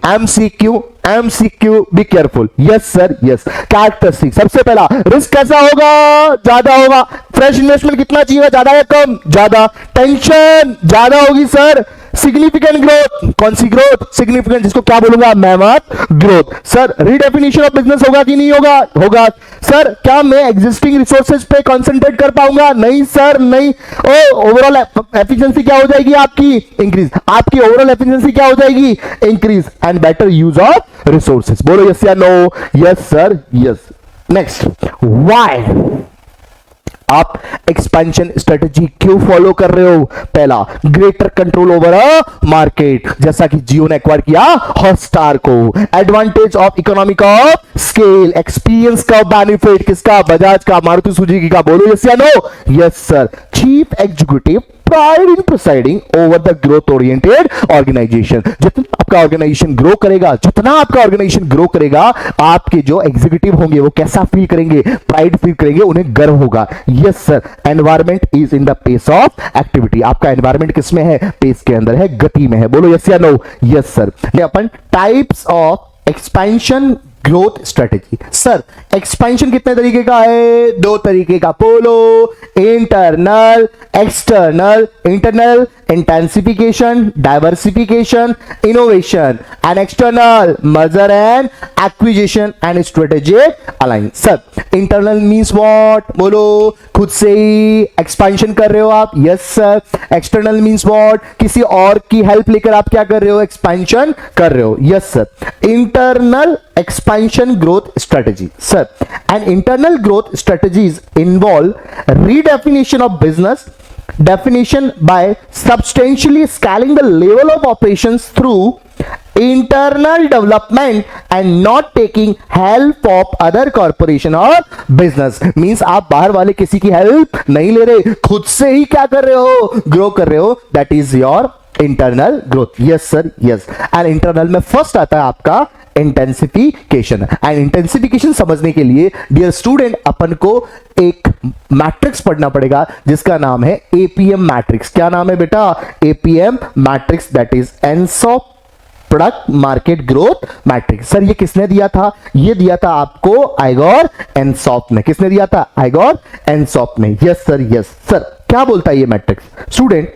MCQ be careful. Yes sir, yes. Characteristic, सबसे पहला, रिस्क कैसा होगा? ज्यादा होगा। फ्रेश इन्वेस्टमेंट कितना चाहिए? ज्यादा या कम? ज्यादा। टेंशन ज्यादा होगी सर। सिग्निफिकेंट ग्रोथ, कौन सी ग्रोथ? सिग्निफिकेंट, जिसको क्या बोलूंगा? मेहमत growth. Sir redefinition of business होगा कि नहीं होगा? होगा। सर क्या मैं एग्जिस्टिंग रिसोर्सेज पे कंसंट्रेट कर पाऊंगा? नहीं सर, नहीं। ओवरऑल एफिशिएंसी क्या हो जाएगी आपकी? इंक्रीज। आपकी ओवरऑल एफिशिएंसी क्या हो जाएगी? Increase. And better use of resources. बोलो यस या no? Yes sir, yes. Next, why आप एक्सपेंशन स्ट्रेटेजी क्यों फॉलो कर रहे हो? पहला, greater control over a market, जैसा कि जियो ने एक्वायर किया हॉटस्टार को। Advantage of economic of scale, experience का बेनिफिट किसका? बजाज का, मारुति सुजुकी का। बोलो यस या no? Yes sir. Chief executive pride in presiding over the growth oriented organisation, जितना आपका ऑर्गेनाइजेशन ग्रो करेगा, जितना आपका ऑर्गेनाइजेशन ग्रो करेगा, आपके जो एग्जीक्यूटिव होंगे वो कैसा फील करेंगे? प्राइड फील करेंगे, उन्हें गर्व होगा। Yes sir. Environment is in the pace of activity, आपका एनवायरमेंट किसमें है? पेस के अंदर है, गति में है। बोलो यस या नो? Yes sir. अपन types of expansion growth strategy. Sir expansion कितने तरीके का है? दो तरीके का। बोलो, internal external. Internal intensification, diversification, innovation, and external merger and acquisition and strategic alliance. Sir internal means what? बोलो, खुद से ही एक्सपेंशन कर रहे हो आप? Yes sir. External means what? किसी और की हेल्प लेकर आप क्या कर रहे हो? एक्सपेंशन कर रहे हो। Yes sir. Internal expansion growth strategy. Sir, and internal growth strategies involve redefinition of business, definition by substantially scaling the level of operations through internal development and not taking help of other corporation or business. Means आप बाहर वाले किसी की हेल्प नहीं ले रहे, खुद से ही क्या कर रहे हो? ग्रो कर रहे हो। That is your internal growth. Yes sir, yes. And internal में फर्स्ट आता है आपका इंटेंसिफिकेशन। एंड इंटेंसिफिकेशन समझने के लिए डियर स्टूडेंट अपन को एक मैट्रिक्स पढ़ना पड़ेगा जिसका नाम है एपीएम मैट्रिक्स। क्या नाम है बेटा? APM matrix, that is Ansoff product market growth matrix. Sir ये किसने दिया था? ये दिया था आपको आइगोर एनसॉप ने। किसने दिया था? आइगोर एनसॉप ने। Yes sir, yes sir. क्या बोलता है ये मैट्रिक्स? स्टूडेंट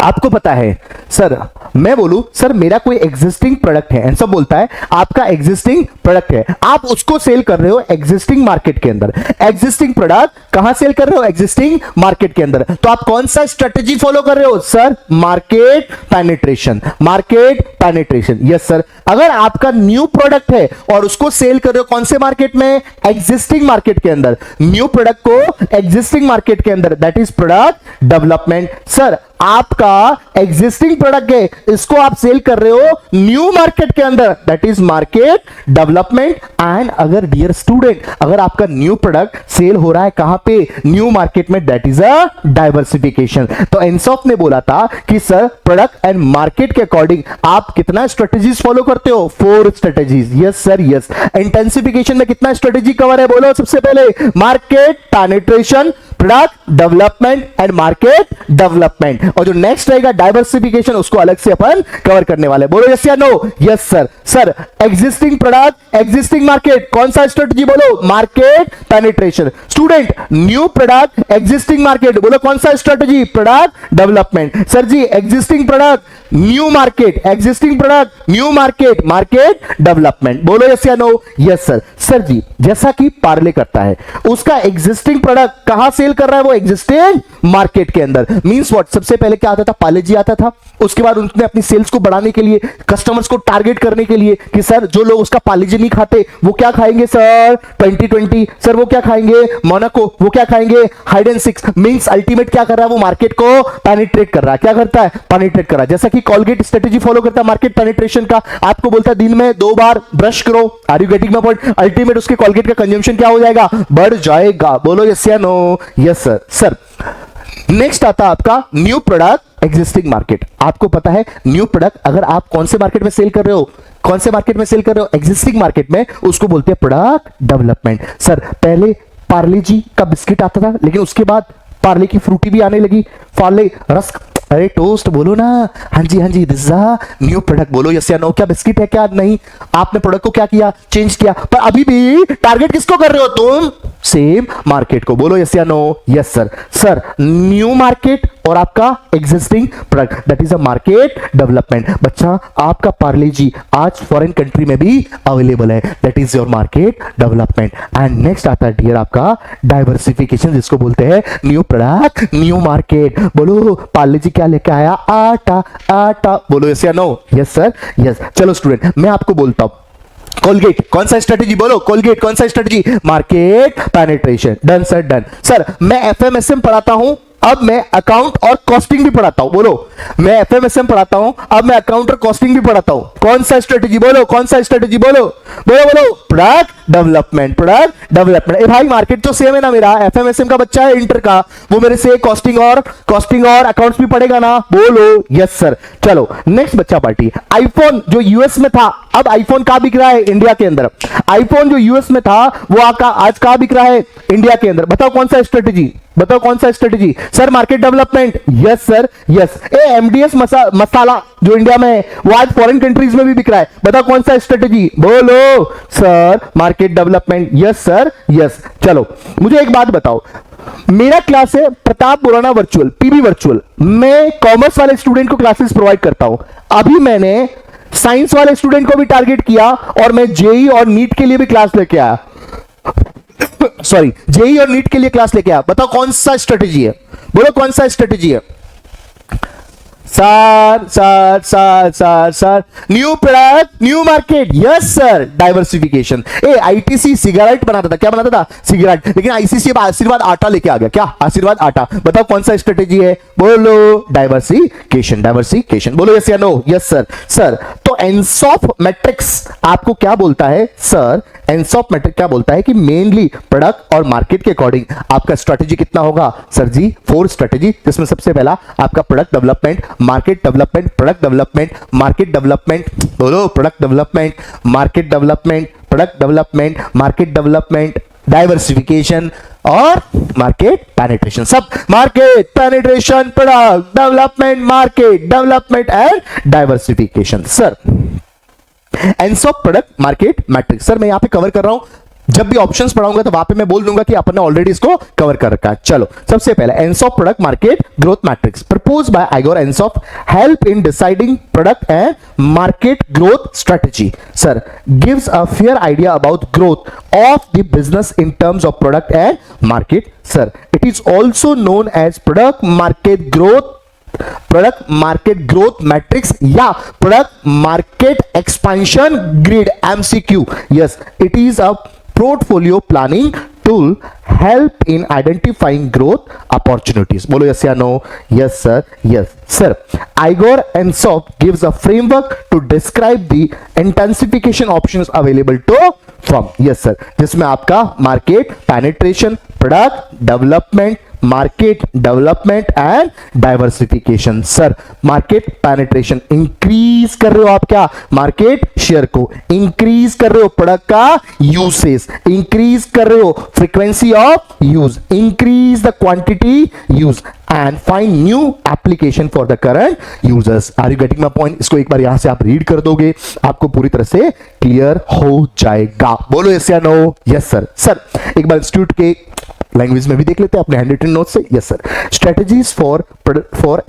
आपको पता है, सर मैं बोलूं सर मेरा कोई एग्जिस्टिंग प्रोडक्ट है, सब बोलता है आपका एग्जिस्टिंग प्रोडक्ट है, आप उसको सेल कर रहे हो एग्जिस्टिंग मार्केट के अंदर। एग्जिस्टिंग प्रोडक्ट कहां सेल कर रहे हो? एग्जिस्टिंग मार्केट के अंदर। तो आप कौन सा स्ट्रेटेजी फॉलो कर रहे हो? Sir market penetration. Market penetration, yes sir. अगर आपका न्यू प्रोडक्ट है और उसको सेल कर रहे हो कौन से मार्केट में? एग्जिस्टिंग मार्केट के अंदर। न्यू प्रोडक्ट को एग्जिस्टिंग मार्केट के अंदर, that is product development. Sir आपका एग्जिस्टिंग प्रोडक्ट है, इसको आप सेल कर रहे हो न्यू मार्केट के अंदर, that is market development. And अगर डियर स्टूडेंट अगर आपका न्यू प्रोडक्ट सेल हो रहा है कहां पे? न्यू मार्केट में, दैट इज अ डाइवर्सिफिकेशन। तो एनसॉफ ने बोला था कि सर प्रोडक्ट एंड मार्केट के अकॉर्डिंग आप कितना स्ट्रेटेजीज फॉलो करते हो? 4 strategies. Yes sir, yes. Intensification में कितना स्ट्रेटेजी कवर है? बोलो सबसे पहले market penetration, product development and market development. और जो नेक्स्ट रहेगा डाइवर्सिफिकेशन, उसको अलग से अपन कवर करने वाले। बोलो यस या no? Yes sir. Sir existing product existing market, कौन सा स्ट्रेटजी? बोलो market penetration. Student new product existing market, बोलो कौन सा स्ट्रेटजी? Product development. Sir ji existing product new market, existing product new market, market development. बोलो यस या no? Yes sir. Sir ji जैसा कि पार्ले करता है, उसका एग्जिस्टिंग प्रोडक्ट कहां सेल कर रहा है? वो एग्जिस्टिंग मार्केट के अंदर। Means what? सबसे पहले क्या आता था? पार्ले जी आता था। उसके बाद उन्होंने अपनी सेल्स को बढ़ाने के लिए, कस्टमर्स को टारगेट करने के लिए कि सर जो लोग उसका पार्ले जी नहीं खाते वो क्या खाएंगे? सर 2020। सर वो क्या खाएंगे? मोनाको। वो क्या खाएंगे? Hide and six. Means ultimate क्या कर रहा है? वो मार्केट को पेनिट्रेट कर रहा है। क्या करता है? पेनिट्रेट कर रहा है। जैसा कि कॉलगेट स्ट्रेटेजी फॉलो करता है मार्केट पेनिट्रेशन का, आपको बोलता है दिन में 2 बार ब्रश करो। Are you getting my point? Ultimate उसके कॉलगेट का कंजम्पशन क्या हो जाएगा? बढ़ जाएगा। बोलो यस या no? Yes sir. Sir next आता है आपका न्यू प्रोडक्ट एग्जिस्टिंग मार्केट। आपको पता है न्यू प्रोडक्ट अगर आप कौन से मार्केट में सेल कर रहे हो? कौन से मार्केट में सेल कर रहे हो? एग्जिस्टिंग मार्केट में, उसको बोलते हैं प्रोडक्ट डेवलपमेंट। सर पहले पार्ले जी का बिस्किट आता था, लेकिन उसके बाद पार्ले की फ्रूटी भी आने लगी, पार्ले रस्क, अरे टोस्ट बोलो ना। हाँ जी हाँ जी, this is a new product. बोलो यस या नो? क्या बिस्किट है क्या? नहीं, आपने प्रोडक्ट को क्या किया? चेंज किया। पर अभी भी टारगेट किसको कर रहे हो तुम? सेम मार्केट को। बोलो यस या no? Yes sir. Sir new market और आपका existing product, that is a market development. बच्चा आपका पार्ले जी आज फॉरेन कंट्री में भी अवेलेबल है, that is your market development. And next आता है डियर आपका डाइवर्सिफिकेशन, जिसको बोलते हैं न्यू प्रोडक्ट न्यू मार्केट। बोलो पार्ले जी क्या लेके आया? आटा। आटा। बोलो यस या नो? Yes sir, yes. चलो स्टूडेंट मैं आपको बोलता हूं कोलगेट कौन सा स्ट्रेटेजी, बोलो कोलगेट कौन सा strategy, market penetration. Done sir done. Sir मैं एफएमएसएम पढ़ाता हूं, अब मैं अकाउंट और कॉस्टिंग भी पढ़ाता हूं, बोलो मैं एफएमएसएम पढ़ाता हूं, अब मैं अकाउंट और कॉस्टिंग भी पढ़ाता हूं, कौन सा स्ट्रेटेजी, बोलो कौन सा स्ट्रेटेजी, बोलो बोलो बोलो, प्रोडक्ट डेवलपमेंट, प्रोडक्ट डेवलपमेंट। ए भाई मार्केट तो सेम है ना, मेरा एफएमएसएम का बच्चा है इंटर का, वो मेरे से कॉस्टिंग और अकाउंट्स भी पढ़ेगा ना, बोलो यस सर। चलो नेक्स्ट बच्चा पार्टी, आईफोन जो यूएस में था, अब आईफोन कहां बिक रहा है, इंडिया के अंदर। आईफोन जो यूएस में था वो आज कहां बिक रहा है, इंडिया के अंदर। बताओ कौन सा स्ट्रेटेजी, बताओ कौन सा strategy, sir market development, yes sir yes. ए एमडीएस मसाला जो इंडिया में है वो आज फॉरेन कंट्रीज में भी बिक रहा है, बताओ कौन सा स्ट्रेटेजी, बोलो sir market development, yes sir yes. चलो मुझे एक बात बताओ, मेरा क्लास है Pratap Borana virtual, PB virtual, मैं कॉमर्स वाले स्टूडेंट को क्लासेस प्रोवाइड करता हूं। अभी मैंने साइंस वाले स्टूडेंट को भी टारगेट किया और मैं जेई और नीट के लिए भी क्लास लेके आया, सॉरी जेई और नीट के लिए क्लास लेके आया। बताओ कौन सा स्ट्रेटेजी है, बोलो कौन सा स्ट्रेटेजी है, sir new product new market, yes sir diversification. ए आईटीसी सिगरेट बनाता था, क्या बनाता था, सिगरेट, लेकिन आईसीसी अब आशीर्वाद आटा लेके आ गया, क्या आशीर्वाद आटा। बताओ कौन सा स्ट्रेटेजी है, बोलो डाइवर्सिफिकेशन, डाइवर्सिफिकेशन, बोलो यस या नो, यस सर। सर तो एनसॉफ मैट्रिक्स आपको क्या बोलता है, सर एनसॉफ मैट्रिक क्या बोलता है कि मेनली प्रोडक्ट और मार्केट के अकॉर्डिंग आपका स्ट्रेटेजी कितना होगा, सर जी 4 स्ट्रेटेजी, जिसमें सबसे पहला आपका product development, market development, product development, market development, बोलो product development, market development, product development, market development, diversification और मार्केट पेनिट्रेशन। सब market penetration, product development, market development and diversification. Sir Ansoff product market matrix, sir मैं यहां पे कवर कर रहा हूं, जब भी ऑप्शंस पढ़ाऊंगा तो वहां पे मैं बोल दूंगा कि अपन ने ऑलरेडी इसको कवर कर रखा है। चलो सबसे पहले Ansoff product market growth matrix propose by Igor Ansoff help in deciding product and market growth strategy. Sir gives a fair idea about growth of the business in terms of product and market. Sir it is also known as product market growth matrix या product market expansion grid, MCQ. Yes it is a portfolio planning tool help in identifying growth opportunities, bolo yes ya no, yes sir yes sir। Igor Ansoff gives a framework to describe the intensification options available to firm, yes sir, जिसमें आपका market penetration, product development, market development and diversification. Sir market penetration increase कर रहे हो आप, क्या मार्केट शेयर को इंक्रीज कर रहे हो, प्रोडक्ट का यूसेज इंक्रीज कर रहे हो, frequency of use, increase the quantity use and find new application for the current users. Are you getting my point? इसको एक बार यहां से आप रीड कर दोगे, आपको पूरी तरह से क्लियर हो जाएगा। बोलो यस या नो, यस सर। सर एक बार इंस्टीट्यूट के लैंग्वेज में भी देख लेते हैं अपने हैंड रिटन नोट से, yes sir. Strategies for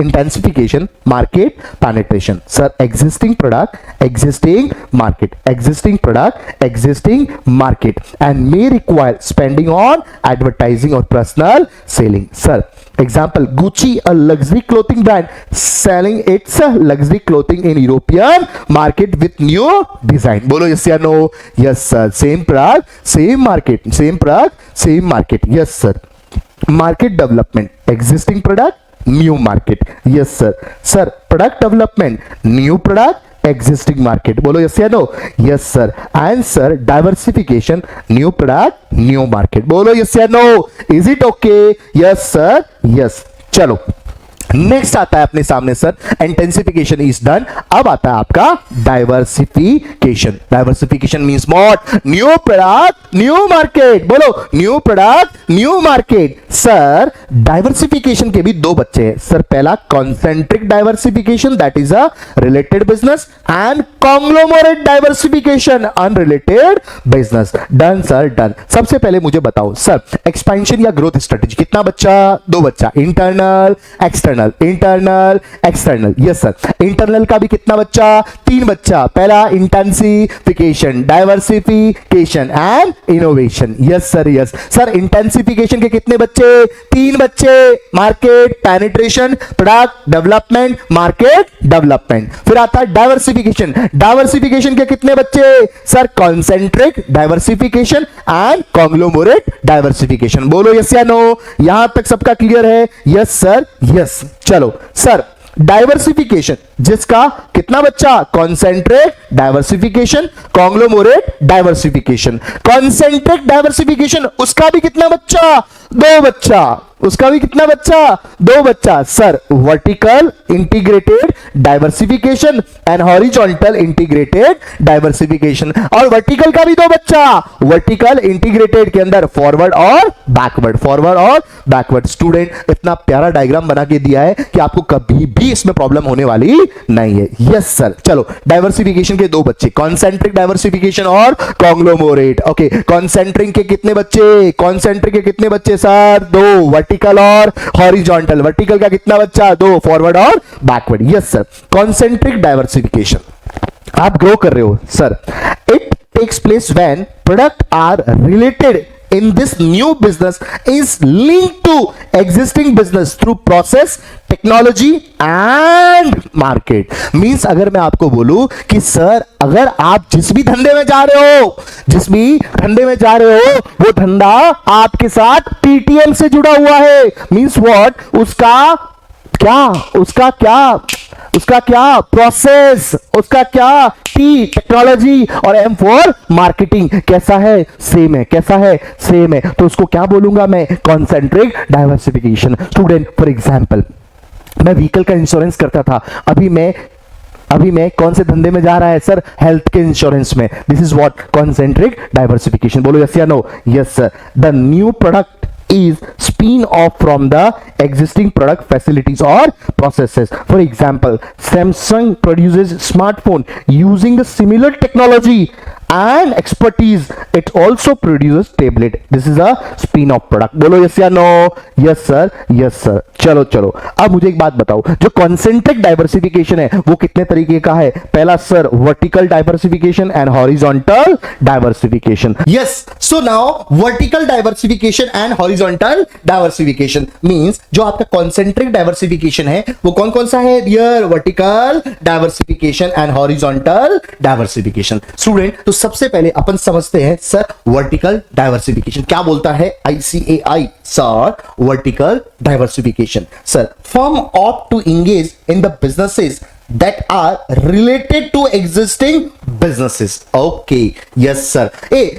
intensification market penetration. Sir existing product existing market, existing product existing market and may require spending on advertising और personal selling. Sir example Gucci, a luxury clothing brand, selling its luxury clothing in European market with new design. Bolo yes या no, yes sir। same product same market, same product same market, yes sir। market development existing product new market, yes sir। sir product development new product existing market, bolo yes या no, yes sir। and sir diversification new product new market, bolo yes या no, is it okay, yes sir yes। चलो नेक्स्ट आता है अपने सामने सर इंटेंसिफिकेशन इज डन, अब आता है आपका diversification. Diversification means what, new product new market, बोलो new product new market. Sir diversification के भी 2 बच्चे हैं सर, पहला concentric diversification that is a related business and conglomerate diversification unrelated business. Done sir done. सबसे पहले मुझे बताओ सर एक्सपेंशन या ग्रोथ स्ट्रेटेजी कितना बच्चा, 2 बच्चा, internal external. External, internal, external. Yes sir. Internal का भी कितना बच्चा? 3 बच्चा। पहला intensification, diversification and innovation. Yes sir, yes sir. Intensification के कितने बच्चे? 3 बच्चे। Market penetration, product development, market development. फिर आता है डाइवर्सिफिकेशन। डाइवर्सिफिकेशन के कितने बच्चे? Sir concentric diversification and conglomerate diversification. बोलो यस या नो। यहां तक सबका क्लियर है? Yes sir, yes. चलो सर, डाइवर्सिफिकेशन जिसका कितना बच्चा? Concentrate diversification, conglomerate diversification. Concentric diversification उसका भी कितना बच्चा? 2 बच्चा। उसका भी कितना बच्चा? 2 बच्चा। Sir vertical integrated diversification and horizontal integrated diversification. और वर्टिकल का भी 2 बच्चा। वर्टिकल इंटीग्रेटेड के अंदर फॉरवर्ड और बैकवर्ड, फॉरवर्ड और बैकवर्ड। स्टूडेंट इतना प्यारा डायग्राम बना के दिया है कि आपको कभी भी इसमें प्रॉब्लम होने वाली नहीं है। Yes sir. चलो, डाइवर्सिफिकेशन के 2 बच्चे, कॉन्सेंट्रिक डाइवर्सिफिकेशन और कॉन्ग्लोमरेट। ओके, कॉन्सेंट्रिक के कितने बच्चे? कॉन्सेंट्रिक के कितने बच्चे सर? 2। वर्टिकल और हॉरिजॉन्टल। वर्टिकल का कितना बच्चा? 2। फॉरवर्ड और backward. Yes sir. Concentric diversification आप ग्रो कर रहे हो sir. It takes place when product are related in this new business is linked to existing business through process, technology and market। Means अगर मैं आपको बोलूं कि सर अगर आप जिस भी धंधे में जा रहे हो, जिस भी धंधे में जा रहे हो, वो धंधा आपके साथ पीटीएम से जुड़ा हुआ है। Means what? उसका क्या प्रोसेस, उसका क्या टी टेक्नोलॉजी और एम फॉर मार्केटिंग कैसा है? सेम है। कैसा है? सेम है। तो उसको क्या बोलूंगा मैं? Concentric diversification. Student for example, मैं व्हीकल का इंश्योरेंस करता था, अभी मैं कौन से धंधे में जा रहा है सर? हेल्थ के इंश्योरेंस में। This is what? Concentric diversification. बोलो यस या no. Yes sir. The new product is spin off from the existing product facilities or processes. For example, Samsung produces smartphone using the similar technology and expertise. It also produces tablet. This is a spin off product. बोलो yes या no? Yes sir, yes sir. चलो अब मुझे एक बात बताओ, जो कॉन्सेंट्रिक डाइवर्सिफिकेशन है वो कितने तरीके का है? पहला sir vertical diversification and horizontal diversification. Yes, so now vertical diversification and horizontal diversification means जो आपका कॉन्सेंट्रिक डाइवर्सिफिकेशन है वो कौन कौन सा है? Dear vertical diversification and horizontal diversification. Student तो सबसे पहले अपन समझते हैं सर वर्टिकल डाइवर्सिफिकेशन क्या बोलता है? ICAI sir vertical diversification. Sir firm opt to engage in the businesses that are related to existing businesses. Okay, yes sir.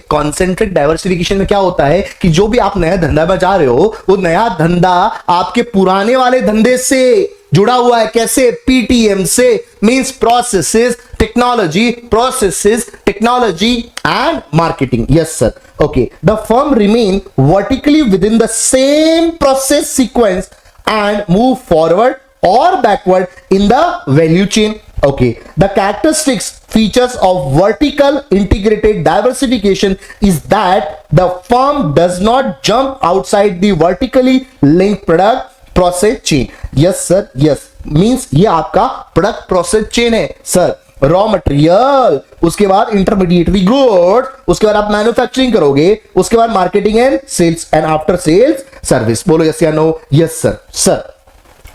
Concentric diversification में क्या होता है कि जो भी आप नया धंधा में जा रहे हो वो नया धंधा आपके पुराने वाले धंधे से जुड़ा हुआ है। कैसे? पीटीएम से। Means processes, technology, processes, technology and marketing. Yes sir. Okay, the firm remain vertically with in the same process sequence and move forward or backward in the value chain. Okay, the characteristics features of vertical integrated diversification is that the firm does not jump outside the vertically linked product process chain. Yes sir, yes. means ये आपका product process chain है सर। रॉ मटेरियल, उसके बाद इंटरमीडिएटरी गुड, उसके बाद आप मैन्युफैक्चरिंग करोगे, उसके बाद marketing and sales and after sales service. बोलो यस या no? Yes sir. Sir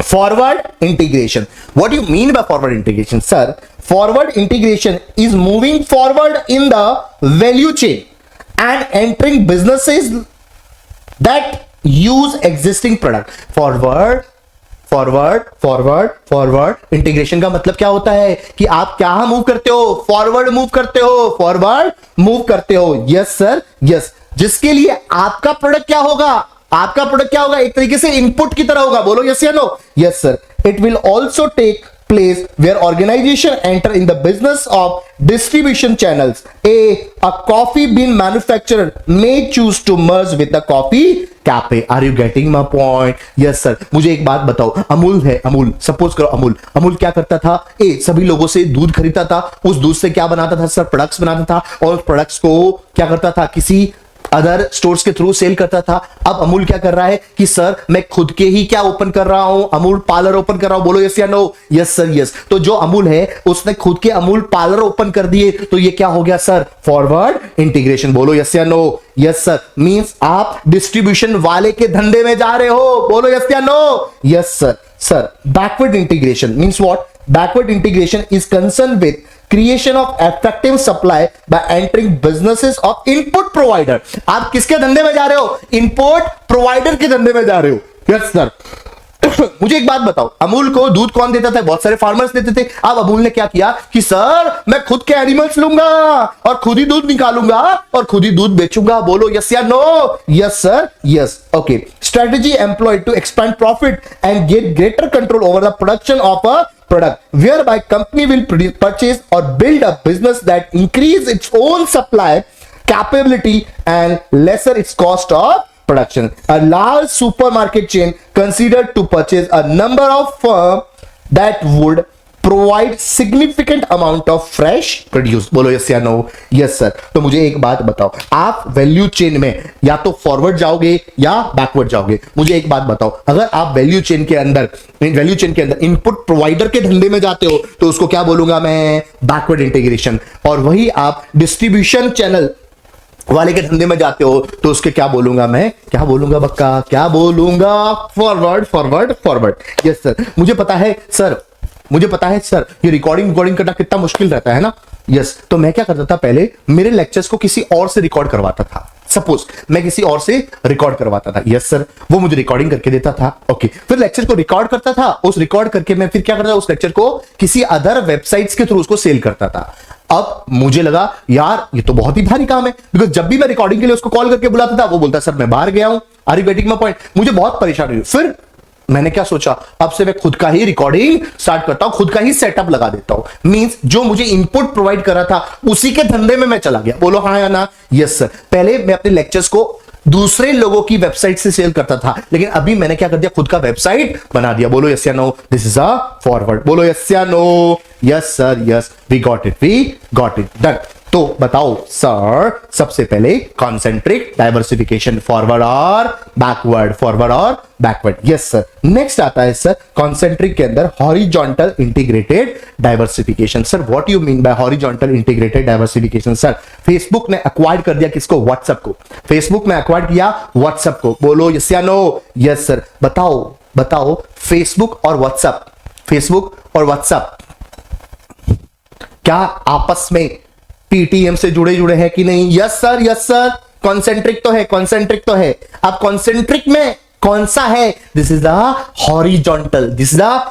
forward integration, what you mean by forward integration? Sir forward integration is moving forward in the value chain and entering businesses that use existing product. Forward integration का मतलब क्या होता है कि आप क्या मूव करते हो? फॉरवर्ड मूव करते हो, फॉरवर्ड मूव करते हो। Yes sir, yes. जिसके लिए आपका प्रोडक्ट क्या होगा? आपका प्रोडक्ट क्या होगा? एक तरीके से इनपुट की तरह होगा। बोलो यस या no? Yes sir. It will also take place where organization enter in the business of distribution channels. A coffee bean manufacturer may choose to merge with the coffee cafe. Are you getting my point? Yes sir. मुझे एक बात बताओ, अमूल है, अमूल सपोज करो, अमूल क्या करता था? सभी लोगों से दूध खरीदता था, उस दूध से क्या बनाता था सर? प्रोडक्ट्स बनाता था, और उस प्रोडक्ट्स को क्या करता था? किसी अदर स्टोर्स के थ्रू सेल करता था। अब अमूल क्या कर रहा है कि सर मैं खुद के ही क्या ओपन कर रहा हूं, अमूल पार्लर ओपन कर रहा हूं। बोलो यस या नो? Yes sir yes. तो जो अमूल है उसने खुद के अमूल पार्लर ओपन कर दिए, तो ये क्या हो गया सर? Forward integration. बोलो यस या नो? Yes sir. मींस आप डिस्ट्रीब्यूशन वाले के धंधे में जा रहे हो। बोलो यस या no? Yes sir. Sir backward integration means what? Backward integration is concerned with creation of effective supply by entering businesses of input provider। आप किसके धंधे में जा रहे हो? इनपुट प्रोवाइडर के धंधे में जा रहे हो। Yes sir. मुझे एक बात बताओ, अमूल को दूध कौन देता था? बहुत सारे फार्मर्स देते थे। अब अमूल ने क्या किया कि सर मैं खुद के एनिमल्स लूंगा और खुद ही दूध निकालूंगा और खुद ही दूध बेचूंगा। बोलो यस या no? Yes sir yes. Okay. Strategy employed to expand profit and get greater control over the production of a product, whereby company will purchase or build a business that increase its own supply capability and lesser its cost of production. A large supermarket chain considered to purchase a number of firms that would provide significant amount of fresh produce। बोलो यस या नो? Yes sir. तो मुझे एक बात बताओ, आप वैल्यू चेन में या तो फॉरवर्ड जाओगे या बैकवर्ड जाओगे? मुझे एक बात बताओ, अगर आप वैल्यू चेन के अंदर इनपुट प्रोवाइडर के धंधे में जाते हो तो उसको क्या बोलूंगा मैं? Backward integration. और वही आप डिस्ट्रीब्यूशन चैनल वाले के धंधे में जाते हो तो उसके क्या बोलूंगा मैं? क्या बोलूंगा बक्का? क्या बोलूंगा? Forward forward forward. Yes sir. मुझे पता है सर ये रिकॉर्डिंग करना कितना मुश्किल रहता है ना। यस। तो मैं क्या करता था, पहले मेरे लेक्चर्स को किसी और से रिकॉर्ड करवाता था। सपोज मैं किसी और से रिकॉर्ड करवाता था। Yes sir. वो मुझे रिकॉर्डिंग करके देता था। ओके। फिर लेक्चर को रिकॉर्ड करता था, उस रिकॉर्ड करके मैं फिर क्या करता था, उस लेक्चर को किसी अदर वेबसाइट्स के थ्रू उसको सेल करता था। अब मुझे लगा यार ये तो बहुत ही भारी काम है, बिकॉज जब भी मैं रिकॉर्डिंग के लिए उसको कॉल करके बुलाता था वो बोलता सर मैं बाहर गया हूं। Are you getting my point? मुझे बहुत परेशानी हुई। फिर मैंने क्या सोचा, अब से मैं खुद का ही रिकॉर्डिंग स्टार्ट करता हूं, खुद का ही सेटअप लगा देता हूं। मींस जो मुझे इनपुट प्रोवाइड कर रहा था उसी के धंधे में मैं चला गया। बोलो हाँ या ना? Yes sir. पहले मैं अपने लेक्चर्स को दूसरे लोगों की वेबसाइट से सेल करता था, लेकिन अभी मैंने क्या कर दिया? खुद का वेबसाइट बना दिया। बोलो यस या no? This is a forward. बोलो यस या no? Yes sir yes. We got it done. तो बताओ सर, सबसे पहले कॉन्सेंट्रिक डाइवर्सिफिकेशन, फॉरवर्ड और बैकवर्ड, फॉरवर्ड और बैकवर्ड। Yes sir. नेक्स्ट आता है सर कॉन्सेंट्रिक के अंदर horizontal integrated diversification. Sir what you mean by horizontal integrated diversification? Sir Facebook ने एक्वायर्ड कर दिया किसको? व्हाट्सएप को। फेसबुक ने एक्वायर्ड किया व्हाट्सएप को। बोलो यस या नो? Yes sir. बताओ फेसबुक और व्हाट्सएप क्या आपस में पीटीएम से जुड़े हैं कि नहीं? Yes sir yes sir. Concentric तो है। अब कॉन्सेंट्रिक में कौन सा है? This is the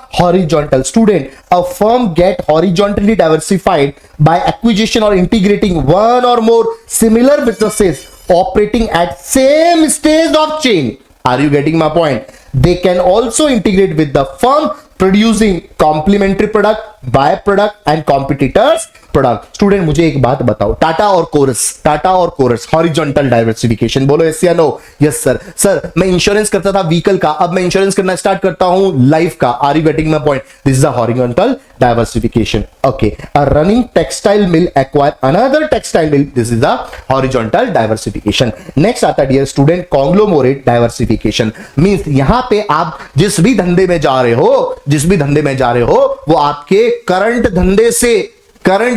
horizontal. Student, a firm get horizontally diversified by acquisition और इंटीग्रेटिंग वन और more similar businesses operating at same stage of chain. Are you getting my point? They can also integrate with the firm producing complementary product, by product and competitors product। Student मुझे एक बात बताओ, टाटा और कोरस हॉरिजॉन्टल डाइवर्सिफिकेशन। बोलो यस या नो? Yes sir. सर मैं इंश्योरेंस करता था व्हीकल का, अब मैं इंश्योरेंस करना स्टार्ट करता हूं लाइफ का। Are you getting my point? This is a horizontal diversification. Okay. A running textile mill acquire another textile mill, this is the horizontal diversification. Next आता है dear student conglomerate diversification. Means यहां पे आप जिस भी धंधे में जा रहे हो वो आपके करंट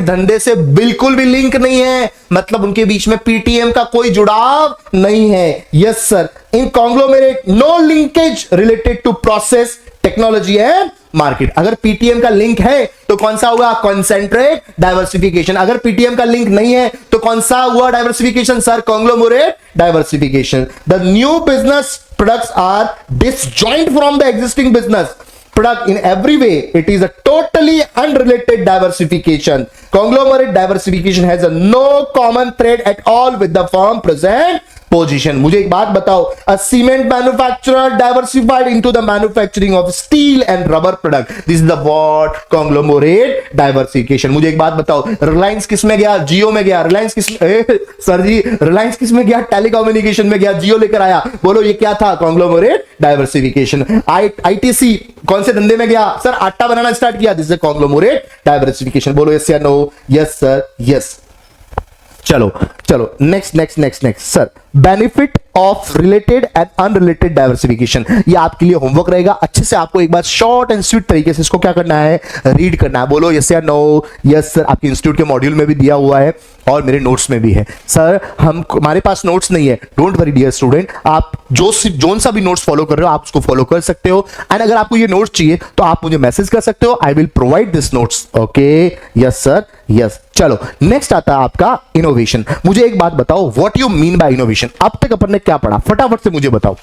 धंधे से बिल्कुल भी लिंक नहीं है, मतलब उनके बीच में पीटीएम का कोई जुड़ाव नहीं है। Yes sir. In conglomerate no linkage related to process, technology and market. अगर पीटीएम का लिंक है तो कौन सा हुआ? Concentrate diversification. अगर पीटीएम का लिंक नहीं है तो कौन सा हुआ diversification? Sir conglomerate diversification. The new business products are disjoint from the existing business product in every way. It is a totally unrelated diversification. Conglomerate diversification has a no common thread at all with the firm present position। मुझे एक बात बताओ, a cement manufacturer diversified into the manufacturing of steel and rubber product, this is the what? Conglomerate diversification। मुझे एक बात बताओ, रिलायंस किस में गया? जियो में गया। रिलायंस किस सर जी रिलायंस किस में गया? टेलीकम्युनिकेशन में गया, जियो लेकर आया। बोलो ये क्या था? Conglomerate diversification. आईटीसी कौन से धंधे में गया? सर आटा बनाना स्टार्ट किया, दिस इज कॉन्ग्लोमरेट डाइवर्सिफिकेशन। बोलो यस या नो? Yes sir yes. चलो चलो next next next next sir, benefit of related and unrelated diversification, ये आपके लिए होमवर्क रहेगा। अच्छे से आपको एक बार शॉर्ट एंड स्वीट तरीके से इसको क्या करना है, रीड करना है। बोलो यस या नो। यस सर, आपके इंस्टीट्यूट के मॉड्यूल में भी दिया हुआ है और मेरे नोट्स में भी है। सर हमारे पास नोट्स नहीं है, डोंट वरी डियर स्टूडेंट, आप जोन सा भी नोट्स फॉलो कर रहे हो आप उसको फॉलो कर सकते हो। एंड अगर आपको ये नोट्स चाहिए तो आप मुझे मैसेज कर सकते हो, I will provide this notes. Okay yes sir yes. चलो नेक्स्ट आता है आपका इनोवेशन। मुझे एक बात बताओ, what you mean bye innovation? अब तक अपन ने क्या पढ़ा, फटाफट से मुझे बताओ।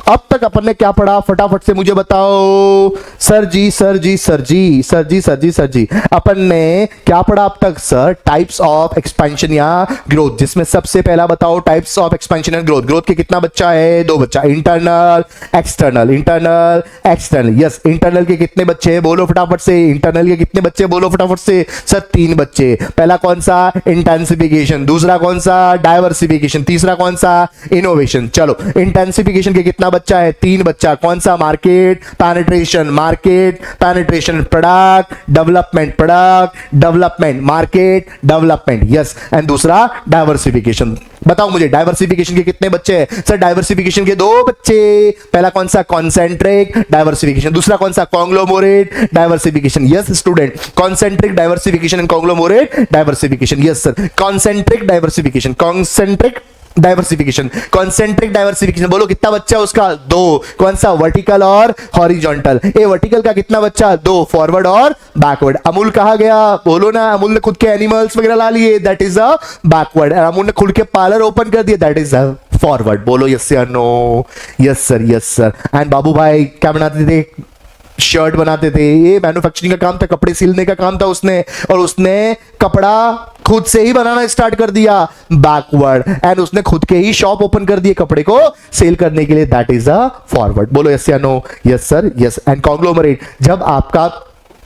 अब तक अपन ने क्या पढ़ा, फटाफट से मुझे बताओ। Sir ji sir ji sir ji sir ji sir ji sir जी, अपन ने क्या पढ़ा अब तक? सर टाइप्स ऑफ एक्सपेंशन या ग्रोथ, जिसमें सबसे पहला बताओ types of expansion and growth. Growth के कितना बच्चा है? 2 बच्चा। Internal external, internal external. Yes, internal के कितने बच्चे हैं? बोलो फटाफट से। इंटरनल के कितने बच्चे? बोलो फटाफट से। सर 3 बच्चे। पहला कौन सा? इंटेंसिफिकेशन। दूसरा कौन सा? डाइवर्सिफिकेशन। तीसरा कौन सा? इनोवेशन। चलो इंटेंसिफिकेशन के कितना बच्चा है? 3 बच्चा। कौन सा? Market penetration, market penetration. Product development, product development, market development. Yes, and दूसरा डाइवर्सिफिकेशन। बताओ मुझे डाइवर्सिफिकेशन के कितने बच्चे हैं? सर डाइवर्सिफिकेशन के 2 बच्चे। पहला कौन सा? Concentric diversification. दूसरा कौन सा? Conglomerate diversification. Yes student, concentric diversification and conglomerate diversification. Yes sir, concentric diversification, concentric diversification, concentric diversification. बोलो कितना बच्चा उसका? 2। कौन सा? वर्टिकल और हॉरिजॉन्टल। ए वर्टिकल का कितना बच्चा? 2। फॉरवर्ड और बैकवर्ड। अमूल कहा गया? बोलो ना, अमूल ने खुद के एनिमल्स वगैरह ला लिए, that is a backward. Amul ने खुद के पार्लर ओपन कर दिया, दैट इज अ फॉरवर्ड। बोलो यस या no. Yes sir yes sir. And बाबू भाई क्या बनाते थे? शर्ट बनाते थे। ये मैन्युफैक्चरिंग का काम था, कपड़े सिलने का काम था उसने, और उसने कपड़ा खुद से ही बनाना स्टार्ट कर दिया, बैकवर्ड। एंड उसने खुद के ही शॉप ओपन कर दिए कपड़े को सेल करने के लिए, दैट इज अ फॉरवर्ड। बोलो यस या no. Yes sir yes. And conglomerate, जब आपका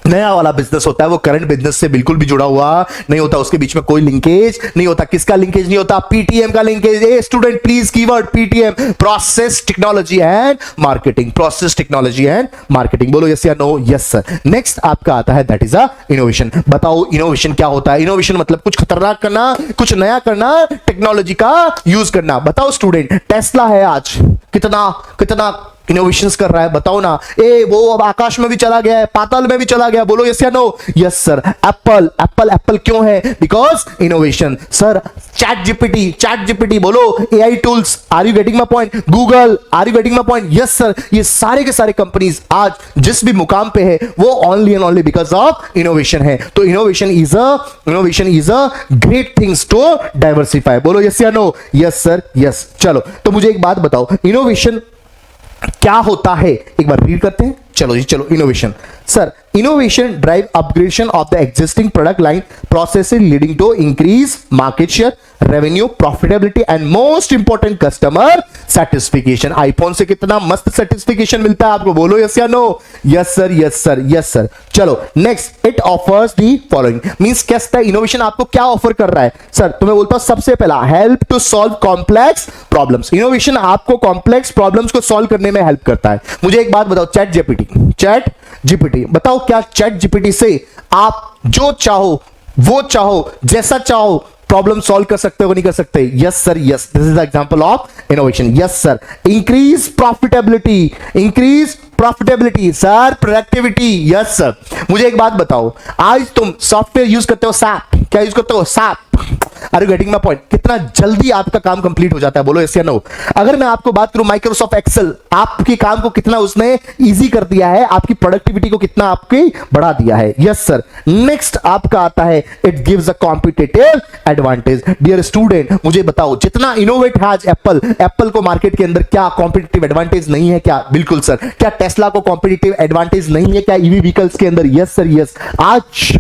नया वाला बिजनेस होता है वो करंट बिजनेस से बिल्कुल भी जुड़ा हुआ नहीं होता, उसके बीच में कोई लिंकेज नहीं होता। किसका लिंकेज नहीं होता? पीटीएम का linkage. A student please keyword PTM, process technology and marketing, process technology and marketing. बोलो यस या नो। Yes sir. नेक्स्ट आपका आता है दैट इज अ इनोवेशन। बताओ इनोवेशन क्या होता है? इनोवेशन मतलब कुछ खतरनाक करना, कुछ नया करना, टेक्नोलॉजी का यूज करना। बताओ स्टूडेंट, टेस्ला है आज, कितना कितना इनोवेशंस कर रहा है, बताओ ना। ए वो अब आकाश में भी चला गया है, पाताल में भी चला गया। बोलो यस या no. Yes sir. Apple, apple apple क्यों है? Because innovation. Sir chat GPT, chat GPT. बोलो AI tools, are you getting my point? Google, are you getting my point? Yes sir. ये सारे के सारे कंपनीज आज जिस भी मुकाम पे है वो only and only because of innovation है। तो innovation is a great things to diversify. बोलो यस या नो। Yes sir yes. चलो तो मुझे एक बात बताओ, इनोवेशन क्या होता है? एक बार रीड करते हैं। चलो जी चलो। Innovation sir, innovation drive upgradation of the existing product line processes leading to increase market share, revenue, profitability and most important customer satisfaction. IPhone से कितना मस्त सेटिस्फिकेशन मिलता है आपको? बोलो यस या no. Yes sir yes sir yes sir. चलो next, it offers the following. Means कैसा इनोवेशन आपको क्या ऑफर कर रहा है? सर तो मैं बोलता हूं सबसे पहला, help to solve complex problems. Innovation आपको कॉम्प्लेक्स प्रॉब्लम्स को सॉल्व करने में हेल्प करता है। मुझे एक बात बताओ, चैट जीपीटी, चैट जीपीटी, बताओ क्या चैट जीपीटी से आप जो चाहो वो चाहो जैसा चाहो प्रॉब्लम सॉल्व कर सकते हो? नहीं कर सकते? Yes sir yes. This is the example of innovation. Yes sir. Increase profitability, increase profitability. Sir productivity. Yes sir. मुझे एक बात बताओ, आज तुम सॉफ्टवेयर यूज करते हो, सैप, क्या यूज करते हो? SAP. Are you getting my point? कितना जल्दी आपका काम कंप्लीट हो जाता है? बोलो यस या नो। अगर मैं आपको बात करूं माइक्रोसॉफ्ट एक्सेल, आपके काम को कितना उसने इजी कर दिया है, आपकी प्रोडक्टिविटी को कितना आपकी बढ़ा दिया है। Yes sir. नेक्स्ट आपका आता है, it gives a competitive advantage. Dear student मुझे बताओ, जितना इनोवेट है आज एप्पल, एप्पल को मार्केट के अंदर क्या कॉम्पिटिटिव एडवांटेज नहीं है क्या? बिल्कुल सर। क्या टेस्ला को कॉम्पिटिटिव एडवांटेज नहीं है क्या ईवी व्हीकल्स के अंदर? Yes sir yes. आज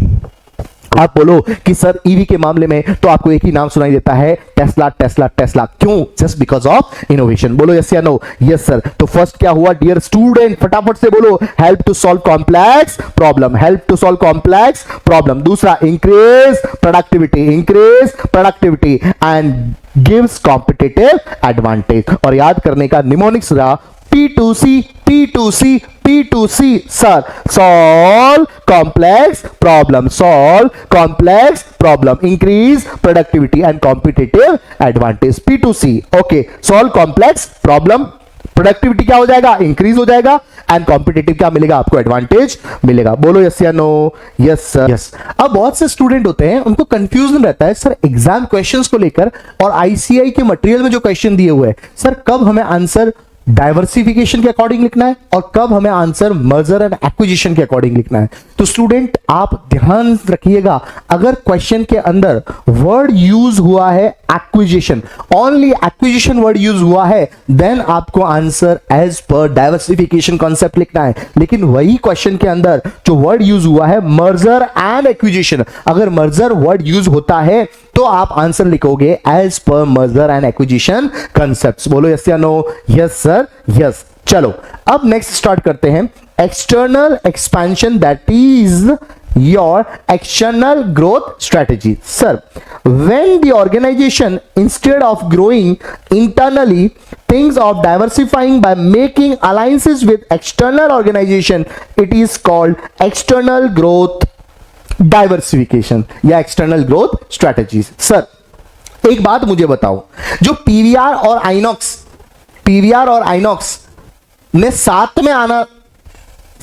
आप बोलो कि सर ईवी के मामले में तो आपको एक ही नाम सुनाई देता है, टेस्ला टेस्ला टेस्ला। क्यों? Just because of innovation. बोलो यस या नो। Yes sir. तो फर्स्ट क्या हुआ डियर स्टूडेंट? फटाफट से बोलो, help to solve complex problem, help to solve complex problem. दूसरा, increase productivity, increase productivity and gives competitive advantage. और याद करने का निमोनिक्स रहा P2C, P2C, P2C। Sir solve complex problem, solve complex problem, increase productivity and competitive advantage. P2C, okay, solve complex problem, productivity क्या हो जाएगा, इंक्रीज हो जाएगा, एंड कॉम्पिटिटिव क्या मिलेगा आपको, एडवांटेज मिलेगा. बोलो यस या नो. Yes sir. यस. अब बहुत से स्टूडेंट होते हैं, उनको कंफ्यूजन रहता है सर एग्जाम क्वेश्चंस को लेकर और आईसीआई के मटेरियल में जो क्वेश्चन दिए हुए हैं सर, कब हमें आंसर डाइवर्सिफिकेशन के अकॉर्डिंग लिखना है और कब हमें आंसर मर्जर एंड एक्विजिशन के अकॉर्डिंग लिखना है. तो स्टूडेंट आप ध्यान रखिएगा, अगर क्वेश्चन के अंदर वर्ड यूज हुआ है acquisition, only acquisition word use हुआ है, देन आपको answer as per diversification concept लिखना है. लेकिन वही क्वेश्चन के अंदर जो वर्ड यूज हुआ है मर्जर एंड एक्विजिशन, अगर मर्जर वर्ड यूज होता है तो आप आंसर लिखोगे as per merger and acquisition concepts. बोलो यस या नो. Yes sir. यस. चलो अब नेक्स्ट स्टार्ट करते हैं. External expansion, that is your external growth strategy. Sir, when the organization instead of growing internally thinks of diversifying by making alliances with external organization, it is called external growth diversification या external growth strategies. Sir, एक बात मुझे बताओ, जो पीवीआर और आइनॉक्स ने साथ में आना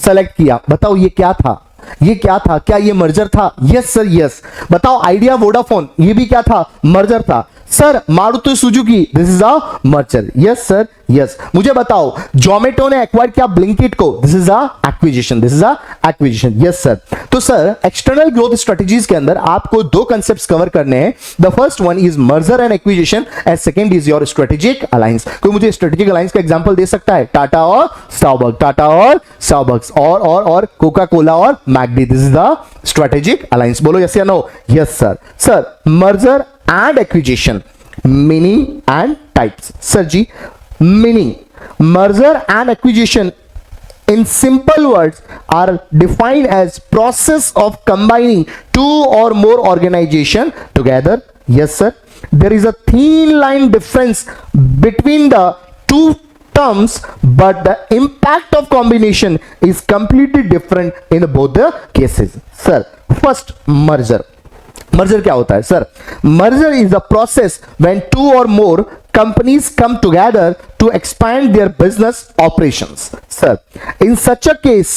सेलेक्ट किया, बताओ ये क्या था, ये क्या था, क्या ये मर्जर था? Yes sir yes. बताओ आइडिया वोडाफोन, ये भी क्या था, मर्जर था. Sir Maruti Suzuki, this is a merger. Yes sir yes. मुझे बताओ जोमेटो ने एक्वायर किया ब्लिंकिट को, this is a acquisition, this is a acquisition. Yes sir. तो सर एक्सटर्नल ग्रोथ स्ट्रेटजीज के अंदर आपको दो कंसेप्ट्स कवर करने हैं. The first one is merger and acquisition and second is your strategic alliance. कोई मुझे स्ट्रेटेजिक अलायंस का एग्जांपल दे सकता है? टाटा और स्टारबक्स, टाटा और स्टारबक्स, और कोका कोला और McD, this is the strategic alliance. बोलो यस या no. Yes sir. Sir merger and acquisition, meaning and types. Sir ji, meaning merger and acquisition in simple words are defined as process of combining two or more organization together. Yes sir. There is a thin line difference between the two terms, but the impact of combination is completely different in both the cases. Sir, first merger. Merger क्या होता है सर? Merger is a process when two और more companies come together to expand their business operations. Sir, in such a case,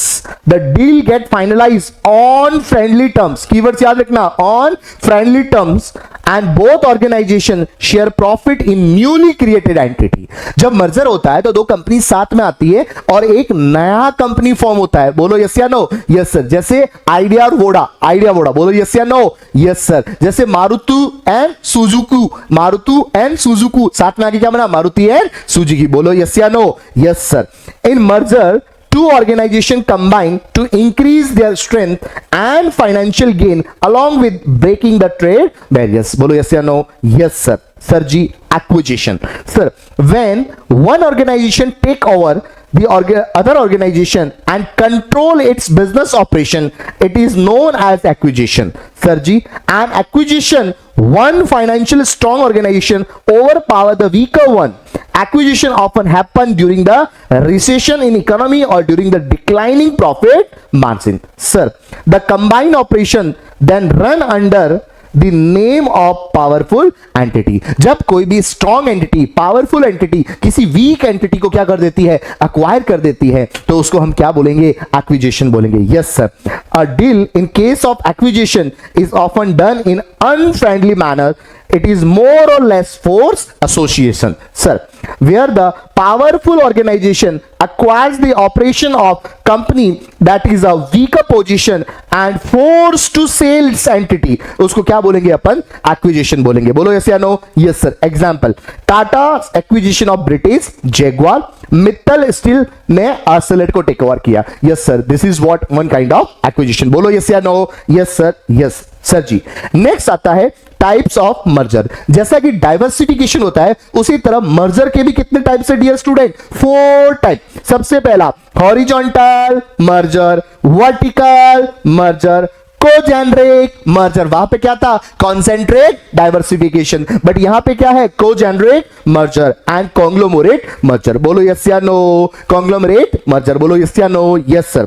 the deal get finalized on friendly terms. Keywords याद रखना, on friendly terms, and both organization share profit in newly created entity. जब मर्जर होता है तो दो कंपनी साथ में आती है और एक नया कंपनी फॉर्म होता है. बोलो यस या नो. Yes sir. जैसे आइडिया और वोडा, आइडिया वोडा, बोलो यस या नो. Yes sir. जैसे Maruti and Suzuki, Maruti and Suzuki, साथ में आगे क्या बना, मारुति एंड सुजुकी. बोलो यस या no. Yes sir. In merger two organizations combine to increase their strength and financial gain along with breaking the trade barriers. Bolo yes or no? Yes sir. Sir ji, acquisition. Sir, when one organization take over the other organization and control its business operation, it is known as acquisition. Sir ji, an acquisition, one financially strong organization overpower the weaker one. Acquisition often happen during the recession in economy or during the declining profit margin. Sir, the combined operation then run under the name of powerful entity. जब कोई भी strong entity, powerful entity किसी weak entity को क्या कर देती है, acquire कर देती है, तो उसको हम क्या बोलेंगे, acquisition बोलेंगे. Yes sir. A deal in case of acquisition is often done in unfriendly manner. It is more or less forced association. Sir, where the powerful organization acquires the operation of company that is a weaker position and forced to sell its entity, उसको क्या बोलेंगे अपन, acquisition बोलेंगे. बोलो yes या no? Yes sir. Example, Tata acquisition of British Jaguar, Mittal steel ने आर्सेलेट को टेक ओवर किया. Yes sir. This is what one kind of acquisition. बोलो यस या no. Yes sir. Yes sir जी. नेक्स्ट आता है टाइप्स ऑफ मर्जर. जैसा कि डाइवर्सिफिकेशन होता है उसी तरह मर्जर के भी कितने टाइप्स है डियर स्टूडेंट? 4 टाइप. सबसे पहला horizontal merger, vertical merger, congeneric merger. वहां पे क्या था, कॉन्सेंट्रेट डाइवर्सिफिकेशन, बट यहां पे क्या है, congeneric merger and conglomerate merger. बोलो यस या नो. Conglomerate merger. बोलो यस या नो. Yes sir.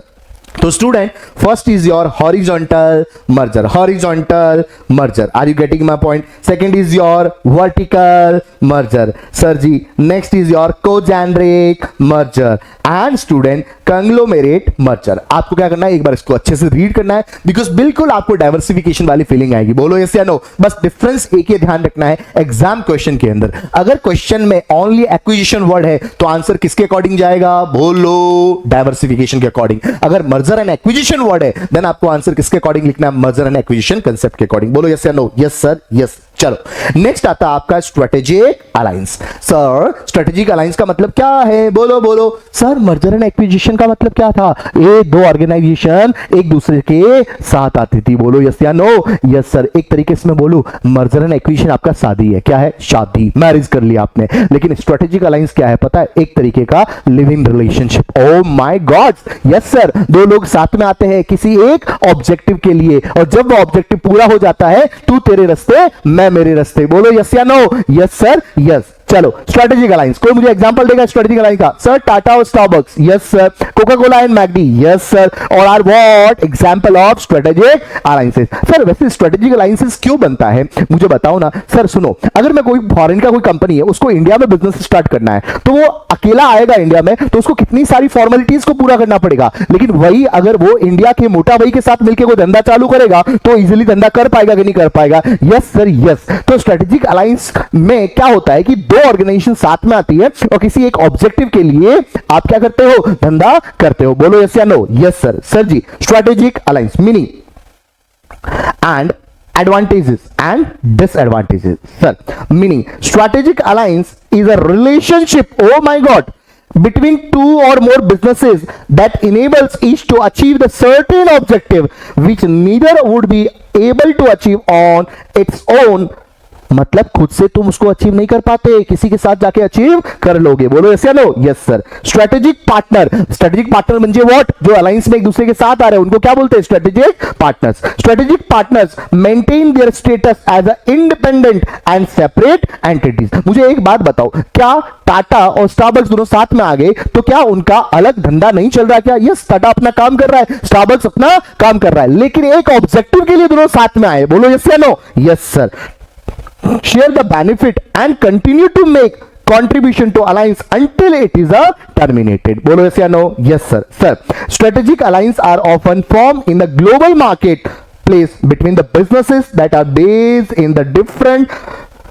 तो student first is your horizontal merger are you getting my point? Second is your vertical merger sir ji. Next is your congeneric merger and student conglomerate merger. आपको क्या करना है, एक बार इसको अच्छे से रीड करना है बिकॉज बिल्कुल आपको डाइवर्सिफिकेशन वाली फीलिंग आएगी। बोलो यस या नो? बस डिफरेंस एक ही ध्यान रखना है एग्जाम क्वेश्चन के अंदर, अगर क्वेश्चन में ओनली एक्विजिशन वर्ड है तो आंसर किसके अकॉर्डिंग जाएगा? बोलो डाइवर्सिफिकेशन के अकॉर्डिंग। अगर मर्जर एंड एक्विजिशन वर्ड है देन आपको आंसर किसके अकॉर्डिंग लिखना है? मर्जर एंड एक्विजिशन कंसेप्ट के अकॉर्डिंग। बोलो यस या नो? Yes sir, yes. चलो नेक्स्ट आता है आपका strategic alliance. Sir strategic alliance का मतलब क्या है? बोलो बोलो सर। मर्जर एंड एक्विजिशन का मतलब क्या था? ये दो ऑर्गेनाइजेशन एक दूसरे के साथ आती थी। बोलो यस या नो? Yes sir. एक तरीके से मैं बोलूं मर्जर एंड एक्विजिशन आपका शादी है। क्या है? शादी, मैरिज कर लिया आपने। लेकिन स्ट्रेटेजिक अलायंस क्या है पता है? एक तरीके का living relationship. Oh my God, yes sir. दो लोग साथ में आते हैं किसी एक ऑब्जेक्टिव के लिए और जब वो ऑब्जेक्टिव पूरा हो जाता है तू तेरे रास्ते मैं मेरे रास्ते। बोलो यस या नो? Yes sir, yes. चलो स्ट्रेटेजिक अलायंस, कोई मुझे एग्जांपल देगा स्ट्रेटेजिक अलायंस का? सर टाटा और Starbucks, yes sir. Coca Cola and McD, yes sir. और are what example of strategic alliances? Sir वैसे स्ट्रेटेजिक अलायंसेस क्यों बनता है मुझे बताओ ना। सर सुनो, अगर मैं कोई फॉरेन का कोई कंपनी है उसको इंडिया में बिजनेस स्टार्ट करना है तो वो अकेला आएगा इंडिया में तो उसको कितनी सारी फॉर्मेलिटीज को पूरा करना पड़ेगा। लेकिन वही अगर वो इंडिया के मोटा भाई के साथ मिलकर कोई धंधा चालू करेगा तो इजिली धंधा कर पाएगा कि नहीं कर पाएगा? Yes sir, yes. तो स्ट्रेटेजिक अलायंस में क्या होता है कि दो ऑर्गेनाइजेशन साथ में आती है और किसी एक ऑब्जेक्टिव के लिए आप क्या करते हो? धंधा करते हो। बोलो यस या no? Yes sir. Sir ji strategic alliance meaning and advantages and disadvantages. Sir, meaning strategic alliance is a relationship, oh my god, between two or more businesses that enables each to achieve the certain objective which neither would be able to achieve on its own. मतलब खुद से तुम उसको अचीव नहीं कर पाते, किसी के साथ जाके अचीव कर लोगे। बोलो यस या no? Yes sir. Strategic partner म्हणजे व्हाट? जो अलायंस में एक दूसरे के साथ आ रहे हैं उनको क्या बोलते हैं? Strategic partners. Strategic partners maintain their status as a independent and separate entities. मुझे एक बात बताओ, क्या टाटा और स्टारबक्स दोनों साथ में आ गए तो क्या उनका अलग धंधा नहीं चल रहा? क्या यस, टाटा अपना काम कर रहा है, स्टारबक्स अपना काम कर रहा है, लेकिन एक ऑब्जेक्टिव के लिए दोनों साथ में आए। बोलो यस या no? Yes sir. Share the benefit and continue to make contribution to alliance until it is terminated. Bolo yes ya no? Yes sir. Sir, strategic alliance are often formed in the global marketplace between the businesses that are based in the different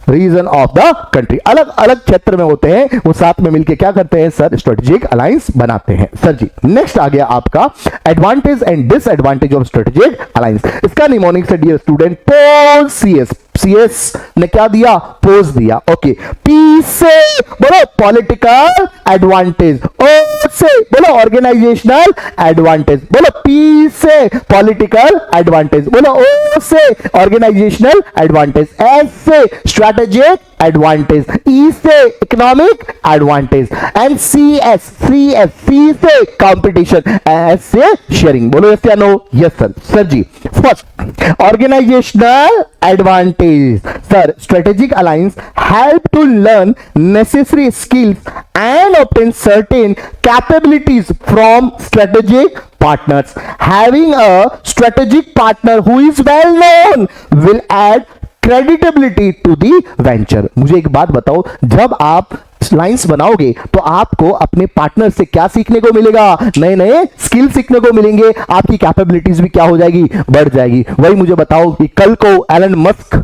region of the country. अलग अलग क्षेत्र में होते हैं, वो साथ में मिलकर क्या करते हैं सर? स्ट्रेटेजिक अलायंस बनाते हैं। सर जी नेक्स्ट आ गया आपका advantage and disadvantage of strategic alliance. इसका निमोनिक से dear student pose CS. CS ने क्या दिया? पोज दिया। ओके। पी से बोलो पॉलिटिकल एडवांटेज, ओ से बोलो ऑर्गेनाइजेशनल एडवांटेज। बोलो पी से पॉलिटिकल एडवांटेज, बोलो ओ से ऑर्गेनाइजेशनल एडवांटेज, एस से स्ट्रेटेजिक एडवांटेज, ई से इकोनॉमिक एडवांटेज एंड सी से कंपटीशन, एस से शेयरिंग। बोलो यस या no? Yes sir. Sir ji first organisational advantage. Sir strategic alliance help to learn necessary skills and obtain certain capabilities from strategic partners. Having a strategic partner who is well known will add credibility to the venture. मुझे एक बात बताओ, जब आप लाइंस बनाओगे तो आपको अपने पार्टनर से क्या सीखने को मिलेगा? नए नए स्किल सीखने को मिलेंगे, आपकी कैपेबिलिटीज भी क्या हो जाएगी? बढ़ जाएगी। वही मुझे बताओ कि कल को एलन मस्क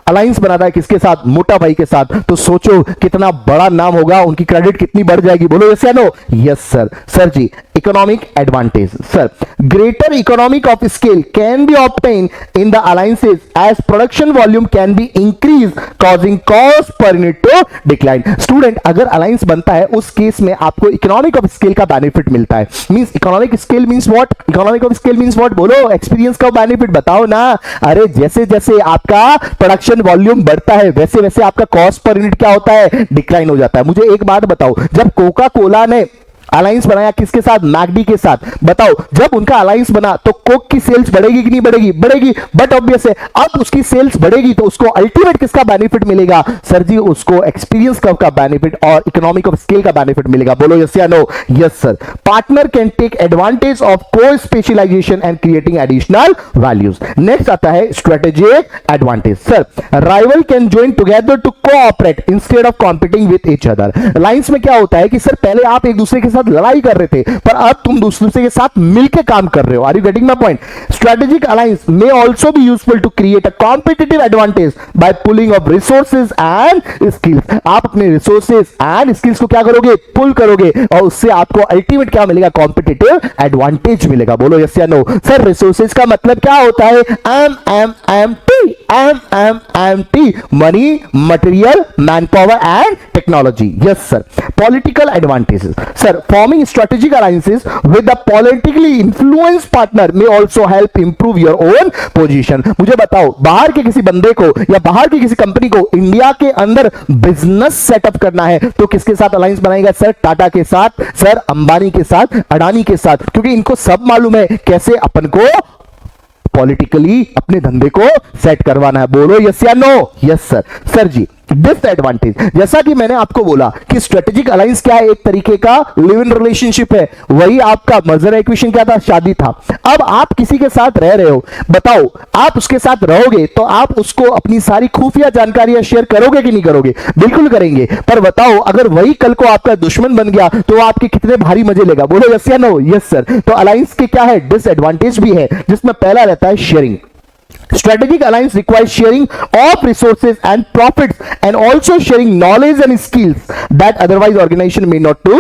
अलायंस बनाता है किसके साथ? मोटा भाई के साथ, तो सोचो कितना बड़ा नाम होगा, उनकी क्रेडिट कितनी बढ़ जाएगी। बोलो यस या no? Yes sir. Sir ji economic advantage. Sir greater economic of scale can be obtain in the alliances as production volume can be increase causing cost per unit to decline. Student अगर अलायंस बनता है उस केस में आपको इकोनॉमिक ऑफ स्केल का बेनिफिट मिलता है। Means economic scale means what? Economic of scale means what? बोलो एक्सपीरियंस का बेनिफिट बताओ ना। अरे जैसे जैसे आपका प्रोडक्शन वॉल्यूम बढ़ता है वैसे वैसे आपका कॉस्ट पर यूनिट क्या होता है? डिक्लाइन हो जाता है। मुझे एक बात बताओ, जब कोका कोला ने अलायंस बनाया किसके साथ? मैकडी के साथ। बताओ जब उनका अलायंस बना तो कोक की सेल्स बढ़ेगी कि नहीं बढ़ेगी? बढ़ेगी। बट ऑब्वियस है अब उसकी सेल्स बढ़ेगी तो उसको अल्टीमेट किसका बेनिफिट मिलेगा? सर जी उसको एक्सपीरियंस कर्व का बेनिफिट और इकोनॉमिक ऑफ स्केल का बेनिफिट मिलेगा। बोलो यस या no? Yes sir. Partner can take advantage of cospecialization and creating additional values. Next आता है strategic advantage. Sir rival can join together to cooperate instead of competing with each other. Lines में क्या होता है कि सर पहले आप एक दूसरे के साथ लड़ाई कर रहे थे पर अब तुम दूसरे के साथ मिलकर काम कर रहे हो। Are you getting my point? Strategic alliance may also be useful to create a competitive advantage by pulling of resources and skills. आप अपने रिसोर्सेज एंड स्किल्स को क्या करोगे? पुल करोगे और उससे आपको अल्टीमेट क्या मिलेगा? कॉम्पिटिटिव एडवांटेज मिलेगा। बोलो यस या नो? सर रिसोर्सेज का मतलब क्या होता है? MMMT money, material, man power and technology. Yes sir. Political advantages. Sir forming strategic alliances with the politically influence partner may also help improve your own position. मुझे बताओ बाहर के किसी बंदे को या बाहर की किसी कंपनी को इंडिया के अंदर बिजनेस सेटअप करना है तो किसके साथ अलायंस बनाएगा? सर टाटा के साथ, सर अंबानी के साथ, अडानी के साथ, क्योंकि इनको सब मालूम है कैसे अपन को पॉलिटिकली अपने धंधे को सेट करवाना है। बोलो यस या नो? Yes sir. सर जी डिसएडवांटेज, जैसा कि मैंने आपको बोला कि स्ट्रेटेजिक अलायंस क्या है? एक तरीके का लिव इन रिलेशनशिप है। वही आपका मर्जर एक्विजिशन क्या था? शादी था। अब आप किसी के साथ रह रहे हो, बताओ आप उसके साथ रहोगे तो आप उसको अपनी सारी खुफिया जानकारियां शेयर करोगे कि नहीं करोगे? बिल्कुल करेंगे। पर बताओ अगर वही कल को आपका दुश्मन बन गया तो आपके कितने भारी मजे लेगा? बोलो यस या नो? Yes sir. तो अलायंस के क्या है? डिसएडवांटेज भी है, जिसमें पहला रहता है sharing. Strategic alliance requires sharing of resources and profits and also sharing knowledge and skills that otherwise organization may not to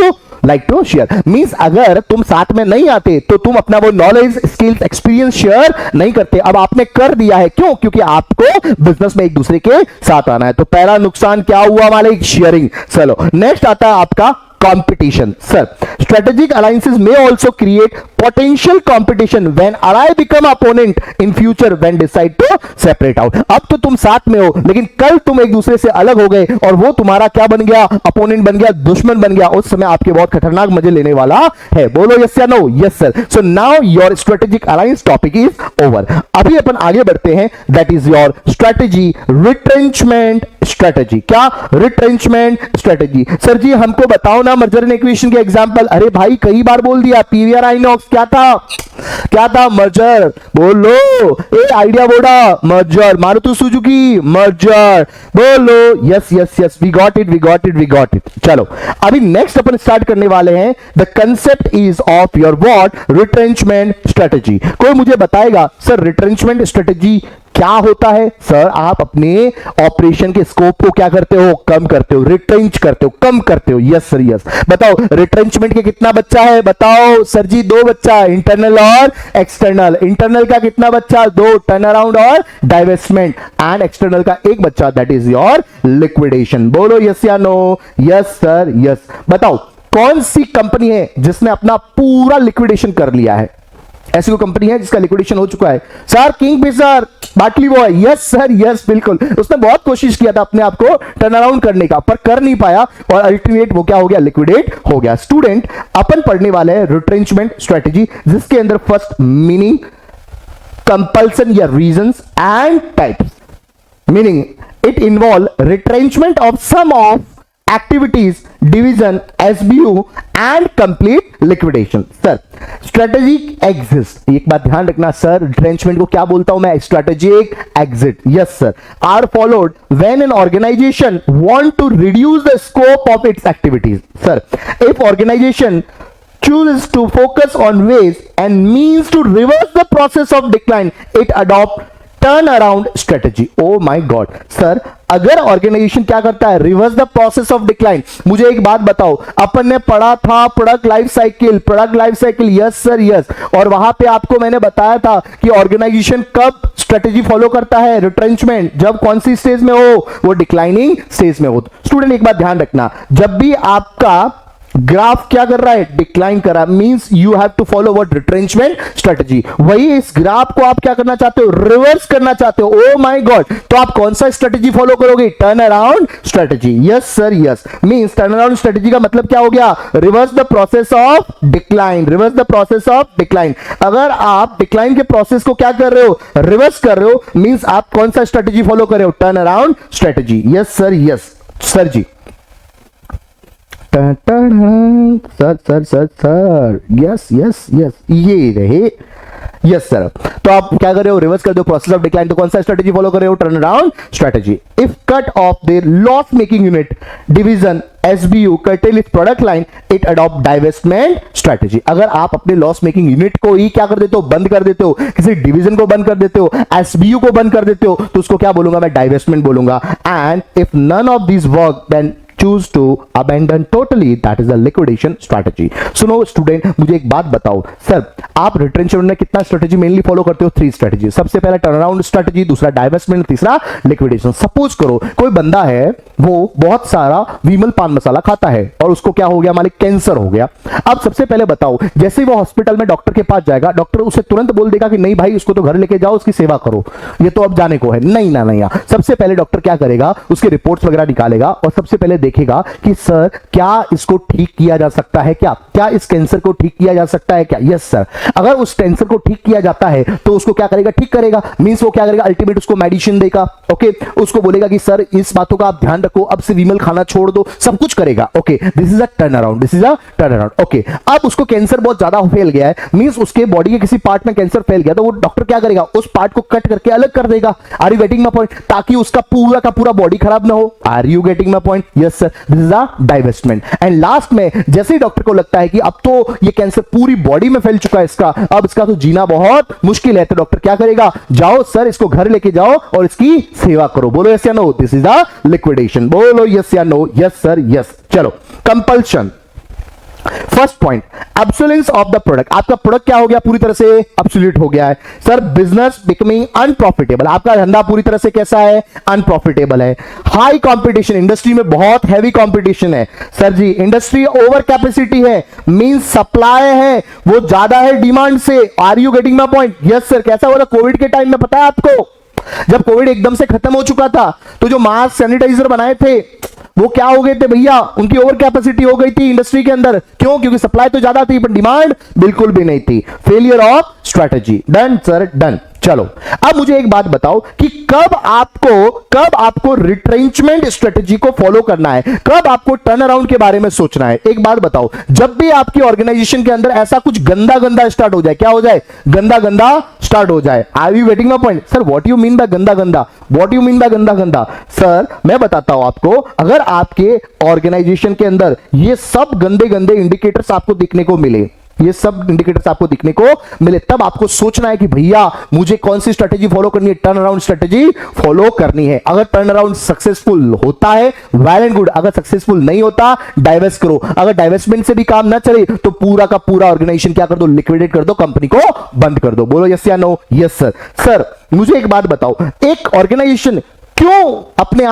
like to share. Means अगर तुम साथ में नहीं आते तो तुम अपना वो नॉलेज, स्किल्स, एक्सपीरियंस शेयर नहीं करते। अब आपने कर दिया है, क्यों? क्योंकि आपको बिजनेस में एक दूसरे के साथ आना है। तो पहला नुकसान क्या हुआ हमारे? शेयरिंग। चलो नेक्स्ट आता है आपका competition. Sir, strategic alliances may also create potential competition when ally become opponent in future when decide to separate out. अब तो तुम साथ में हो लेकिन कल तुम एक दूसरे से अलग हो गए और वो तुम्हारा क्या बन गया? अपोनेंट बन गया, दुश्मन बन गया। उस समय आपके बहुत खतरनाक मजे लेने वाला है। बोलो यस या no? Yes sir. So now your strategic alliance topic is over. अभी अपन आगे बढ़ते हैं, that is your strategy retrenchment strategy. क्या? Retrenchment strategy. सर जी हमको बताओ ना मर्जर एंड एक्विजिशन के एग्जांपल। अरे भाई कई बार बोल दिया। पीवीआर आइनॉक्स क्या था? क्या था? मर्जर। बोलो। ए Idea Voda merger. Maruti Suzuki merger. बोलो yes yes yes. We got it, we got it, we got it. चलो अभी नेक्स्ट अपन स्टार्ट करने वाले हैं। The concept is of your what? Retrenchment strategy. कोई मुझे बताएगा सर रिट्रेंचमेंट स्ट्रेटेजी क्या होता है? सर आप अपने ऑपरेशन के स्कोप को क्या करते हो? कम करते हो, रिट्रेंच करते हो, कम करते हो। Yes sir yes. बताओ रिट्रेंचमेंट के कितना बच्चा है? बताओ सर जी। 2 बच्चा, इंटरनल और एक्सटर्नल। इंटरनल का कितना बच्चा? 2, टर्न अराउंड और डाइवेस्टमेंट। एंड एक्सटर्नल का 1 बच्चा, दैट इज योर लिक्विडेशन। बोलो यस या नो? Yes sir yes. बताओ कौन सी कंपनी है जिसने अपना पूरा लिक्विडेशन कर लिया है? ऐसी कोई कंपनी है जिसका लिक्विडेशन हो चुका है? सर किंगफिशर, बाटली बॉय। यस सर यस बिल्कुल। उसने बहुत कोशिश किया था अपने आप को टर्न अराउंड करने का पर कर नहीं पाया और अल्टीमेट वो क्या हो गया? लिक्विडेट हो गया। स्टूडेंट अपन पढ़ने वाले हैं रिट्रेंचमेंट स्ट्रेटेजी, जिसके अंदर फर्स्ट मीनिंग, कंपल्सन या reasons and types. Meaning it involve retrenchment of some of activities, division, SBU and complete liquidation. Sir strategic exit, एक बात ध्यान रखना सर, retrenchment को क्या बोलता हूं मैं? strategic exit. Yes sir, are followed when an organization want to reduce the scope of its activities. Sir, if organization chooses to focus on ways and means to reverse the process of decline, it adopt turn around strategy. O my God sir, अगर ऑर्गेनाइजेशन क्या करता है? Reverse the process of decline. मुझे एक बात बताओ, अपन ने पढ़ा था product life cycle, product life cycle. Yes sir yes. और वहां पे आपको मैंने बताया था कि ऑर्गेनाइजेशन कब स्ट्रेटेजी फॉलो करता है? रिट्रेंचमेंट। जब कौन सी स्टेज में हो? वो डिक्लाइनिंग स्टेज में हो। स्टूडेंट एक बात ध्यान रखना, जब भी आपका ग्राफ क्या कर रहा है, डिक्लाइन कर रहा है, means you have to follow what, retrenchment strategy. वही इस ग्राफ को आप क्या करना चाहते हो, रिवर्स करना चाहते हो। ओ माय गॉड, तो आप कौन सा स्ट्रेटजी फॉलो करोगे, turn around strategy. Yes sir yes, means turn around strategy का मतलब क्या हो गया, reverse the process of decline, reverse the process of decline. अगर आप डिक्लाइन के प्रोसेस को क्या कर रहे हो, रिवर्स कर रहे हो, मींस आप कौन सा स्ट्रेटजी फॉलो कर रहे हो, turn around strategy. Yes sir yes, sir ji sir sir sir sir, yes yes yes, ये रहे, यस सर। तो आप क्या कर रहे हो, रिवर्स कर दो प्रोसेस ऑफ डिक्लाइन। तो कौन सा स्ट्रेटजी फॉलो कर रहे हो, turn around strategy. If cut of their loss making unit division SBU curtail its product line, it adopt divestment strategy। अगर आप अपने लॉस मेकिंग यूनिट को ही क्या कर देते हो, बंद कर देते हो, किसी डिवीजन को बंद कर देते हो, SBU को बंद कर देते हो, तो उसको क्या बोलूंगा मैं, डाइवेस्टमेंट बोलूंगा। And if none of this work then choose to abandon totally, that is the liquidation strategy। सुनो स्टूडेंट, मुझे एक बात बताओ, सर आप रिटेंशन में कितना स्ट्रेटजी मेनली फॉलो करते हो, 3 स्ट्रेटजी। सबसे पहला टर्न अराउंड स्ट्रेटजी, दूसरा डाइवेस्टमेंट, तीसरा लिक्विडेशन। सपोज करो कोई बंदा है, वो बहुत सारा विमल पान मसाला खाता है और उसको क्या हो गया, मालिक कैंसर हो गया। अब सबसे पहले बताओ, जैसे वो हॉस्पिटल में डॉक्टर के पास जाएगा, डॉक्टर उसे तुरंत बोल देगा कि नहीं भाई इसको तो घर लेके जाओ, उसकी सेवा करो, ये तो अब जाने को है, नहीं ना नहीं। सबसे पहले डॉक्टर क्या करेगा, उसके रिपोर्ट्स वगैरह निकालेगा और सबसे पहले देखेगा कि सर क्या इसको ठीक किया जा सकता है, क्या इस कैंसर को ठीक किया जा सकता है क्या। यस सर, अगर उस कैंसर को ठीक किया जाता है तो उसको क्या करेगा, ठीक करेगा, मींस वो क्या करेगा, अल्टीमेट उसको मेडिसिन देगा। ओके, उसको बोलेगा कि सर इस बातों का आप ध्यान रखो, अब से विमल खाना छोड़ दो, सब कुछ करेगा। Okay, this is a turn around, this is a turn around. Okay, अब उसको कैंसर बहुत ज्यादा फैल गया है, मींस उसके बॉडी के किसी पार्ट में कैंसर फैल गया, तो वो डॉक्टर क्या करेगा, उस पार्ट को कट करके अलग कर देगा। Are you getting my point, ताकि उसका पूरा का पूरा बॉडी खराब ना हो। Are you getting my point, yes sir, this is a divestment. And last में जैसे ही डॉक्टर को लगता है कि अब तो ये कैंसर पूरी बॉडी में फैल चुका है इसका, अब इसका तो जीना बहुत मुश्किल है, तो डॉक्टर क्या करेगा, जाओ सर इसको घर लेके जाओ और इसकी सेवा करो। बोलो यस या no, this is the liquidation. बोलो यस या नो, यस सर यस। चलो, compulsion. First point, absolute of the product. आपका प्रोडक्ट क्या हो गया, पूरी तरह से एब्सोल्यूट हो गया है। सर बिजनेस बिकमिंग अनप्रॉफिटेबल, आपका धंधा पूरी तरह से कैसा है, अनप्रॉफिटेबल है। हाई कंपटीशन, इंडस्ट्री में बहुत हैवी कंपटीशन है। सर जी इंडस्ट्री ओवर कैपेसिटी है, मींस सप्लाई है वो ज्यादा है डिमांड से। Are you getting my point, yes sir. कैसा हुआ था कोविड के टाइम में, पता है आपको, जब कोविड एकदम से खत्म हो चुका था तो जो मास्क सैनिटाइजर बनाए थे वो क्या हो गए थे भैया, उनकी ओवर कैपेसिटी हो गई थी इंडस्ट्री के अंदर। क्यों, क्योंकि सप्लाई तो ज्यादा थी पर डिमांड बिल्कुल भी नहीं थी। Failure of strategy. Done sir done. चलो, अब मुझे एक बात बताओ कि कब आपको रिट्रेंचमेंट स्ट्रेटजी को फॉलो करना है, कब आपको टर्न अराउंड के बारे में सोचना है। एक बात बताओ, जब भी आपकी ऑर्गेनाइजेशन के अंदर ऐसा कुछ गंदा गंदा स्टार्ट हो जाए, क्या हो जाए, गंदा गंदा स्टार्ट हो जाए। Are you getting my point, sir what you mean by गंदा गंदा, व्हाट यू मीन बाय गंदा गंदा। सर मैं बताता हूं आपको, अगर आपके ऑर्गेनाइजेशन के अंदर ये सब गंदे गंदे इंडिकेटर्स आपको दिखने को मिले, ये सब इंडिकेटर्स आपको दिखने को मिले, तब आपको सोचना है कि भैया मुझे कौन सी स्ट्रेटजी फॉलो करनी है, टर्न अराउंड स्ट्रेटजी फॉलो करनी है। अगर टर्न अराउंड सक्सेसफुल होता है वेल एंड गुड, अगर सक्सेसफुल नहीं होता डाइवेस्ट करो। अगर डाइवेस्टमेंट से भी काम ना चले तो पूरा का पूरा ऑर्गेनाइजेशन क्या कर दो, लिक्विडेट कर दो, कंपनी को बंद कर दो। बोलो यस या नो, यस सर। सर मुझे एक बात बताओ, एक ऑर्गेनाइजेशन क्यों अपने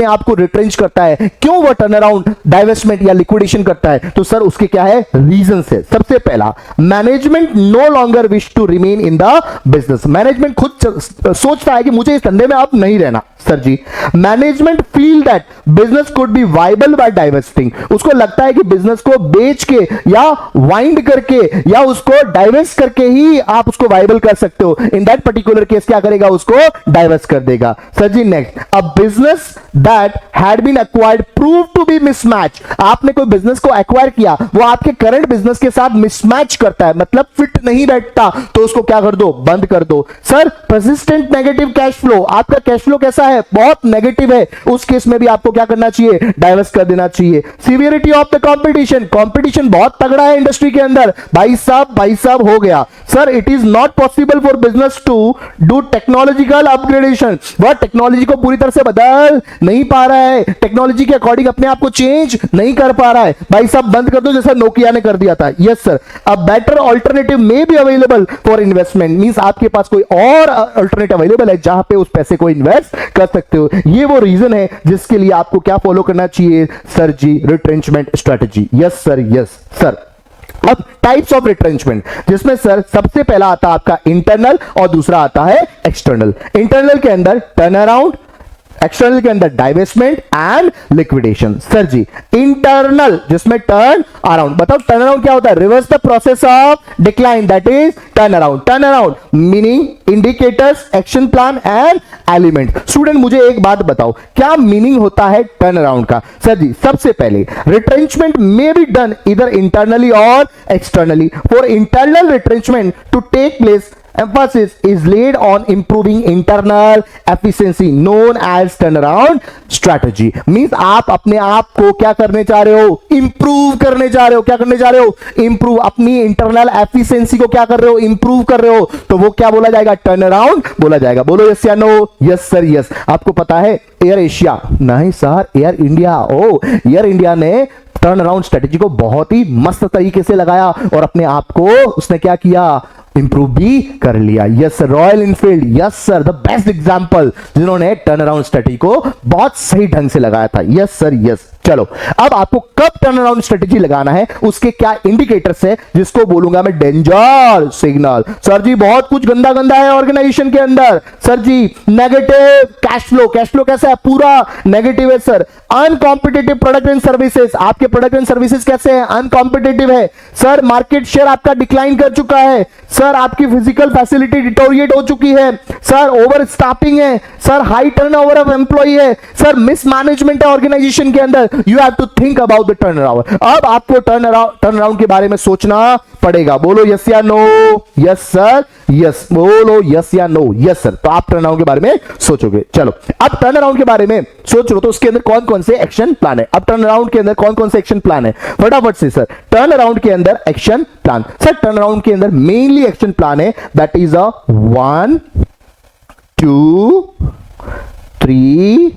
आप को रिट्रेंच करता है, क्यों वो टर्न अराउंड डाइवेस्टमेंट या लिक्विडेशन करता है, तो सर उसके क्या है, रीजन है। सबसे पहला, management no longer wish to remain in the business. Management खुद सोचता है कि मुझे इस धंधे में अब नहीं रहना। सर जी, management feel that business could be viable by divesting. उसको लगता है कि बिजनेस को बेच के या वाइंड करके या उसको डाइवेस्ट करके ही आप उसको वाइबल कर सकते हो। इन दैट पर्टिकुलर केस क्या करेगा, उसको डाइवेस्ट कर देगा। Sir ji next, a business that had been acquired prove to be mismatch. आपने कोई बिजनेस को एक्वायर किया, वो आपके करंट बिजनेस के साथ मिसमैच करता है, मतलब फिट नहीं बैठता, तो उसको क्या कर दो, बंद कर दो। Sir persistent negative cash flow, आपका कैश फ्लो कैसा है, बहुत नेगेटिव है, उस केस में भी आपको क्या करना चाहिए, डाइवर्स कर देना चाहिए। Severity of the competition, competition बहुत तगड़ा है इंडस्ट्री के अंदर, भाई साहब हो गया। Sir it is not possible for business to do technological upgradation, वह टेक्नोलॉजी को पूरी तरह से बदल नहीं पा रहा है, टेक्नोलॉजी के अकॉर्डिंग अपने आप को चेंज नहीं कर पा रहा है। भाई साहब बंद कर दो, जैसा नोकिया ने कर दिया था। Yes sir, a better alternative may be available for investment, means आपके पास कोई और अल्टरनेटिव अवेलेबल है जहां पे उस पैसे को इन्वेस्ट कर सकते हो। ये वो रीजन है जिसके लिए आपको क्या फॉलो करना चाहिए sir ji, retrenchment strategy. Yes sir, yes sir. अब टाइप्स ऑफ रिट्रेंचमेंट, जिसमें सर सबसे पहला आता है आपका इंटरनल और दूसरा आता है एक्सटर्नल। इंटरनल के अंदर टर्न अराउंड, एक्सटर्नल के अंदर डाइवेस्टमेंट एंड लिक्विडेशन। सर जी इंटरनल जिसमें टर्न अराउंड, बताओ टर्न अराउंड क्या होता है? Reverse the process of decline, that is turn around. Turn around meaning indicators, action plan and element. Student मुझे एक बात बताओ, क्या मीनिंग होता है टर्न अराउंड का? सर जी सबसे पहले रिट्रेंचमेंट मे बी डन इधर इंटरनली और externally. For internal retrenchment to take place, emphasis is laid on improving internal efficiency known as turnaround strategy। Means आप अपने आप को क्या करने चाह रहे हो? इंप्रूव करने जा रहे हो। क्या करने जा रहे हो? इंप्रूव। अपनी इंटरनल एफिशिएंसी को क्या कर रहे हो? इंप्रूव कर रहे हो। तो वो क्या बोला जाएगा? टर्न अराउंड बोला जाएगा। बोलो यस या नो? Yes sir yes. आपको पता है एयर एशिया, नहीं सर एयर इंडिया, ओ एयर इंडिया ने टर्न अराउंड स्ट्रेटेजी को बहुत ही मस्त तरीके से लगाया और अपने आप को उसने क्या किया? इंप्रूव भी कर लिया। Yes sir. Royal Enfield, yes sir, the best example जिन्होंने टर्न अराउंड स्ट्रेटेजी को बहुत सही ढंग से लगाया था। Yes sir yes. चलो अब आपको कब टर्न अराउंड स्ट्रेटेजी लगाना है, उसके क्या इंडिकेटर्स है, जिसको बोलूंगा मैं डेंजर सिग्नल। सर जी बहुत कुछ गंदा गंदा है ऑर्गेनाइजेशन के अंदर। Sir ji negative cash flow, cash flow कैसा है? पूरा नेगेटिव है sir. Uncompetitive product and services, आपके प्रोडक्ट एंड सर्विसेज कैसे हैं? अनकॉम्पिटिटिव है सर। मार्केट शेयर आपका डिक्लाइन कर चुका है सर। आपकी फिजिकल फैसिलिटी डिटोरिएट हो चुकी है सर। ओवर स्टाफिंग है sir. High turnover of employee है सर। मिसमैनेजमेंट है ऑर्गेनाइजेशन के अंदर। You have to think about the turn around. अब आपको टर्न अराउंड के बारे में सोचना पड़ेगा। बोलो यस या नो? Yes sir yes. बोलो यस या नो? Yes sir. तो आप टर्न अराउंड के बारे में सोचोगे। चलो अब टर्न अराउंड के बारे में सोच लो तो उसके अंदर कौन कौन से एक्शन प्लान है? अब टर्न अराउंड के अंदर कौन कौन से एक्शन प्लान है? फटाफट से सर। टर्न अराउंड के अंदर action plan, sir turn around के अंदर मेनली एक्शन प्लान है, that is a 1 2 3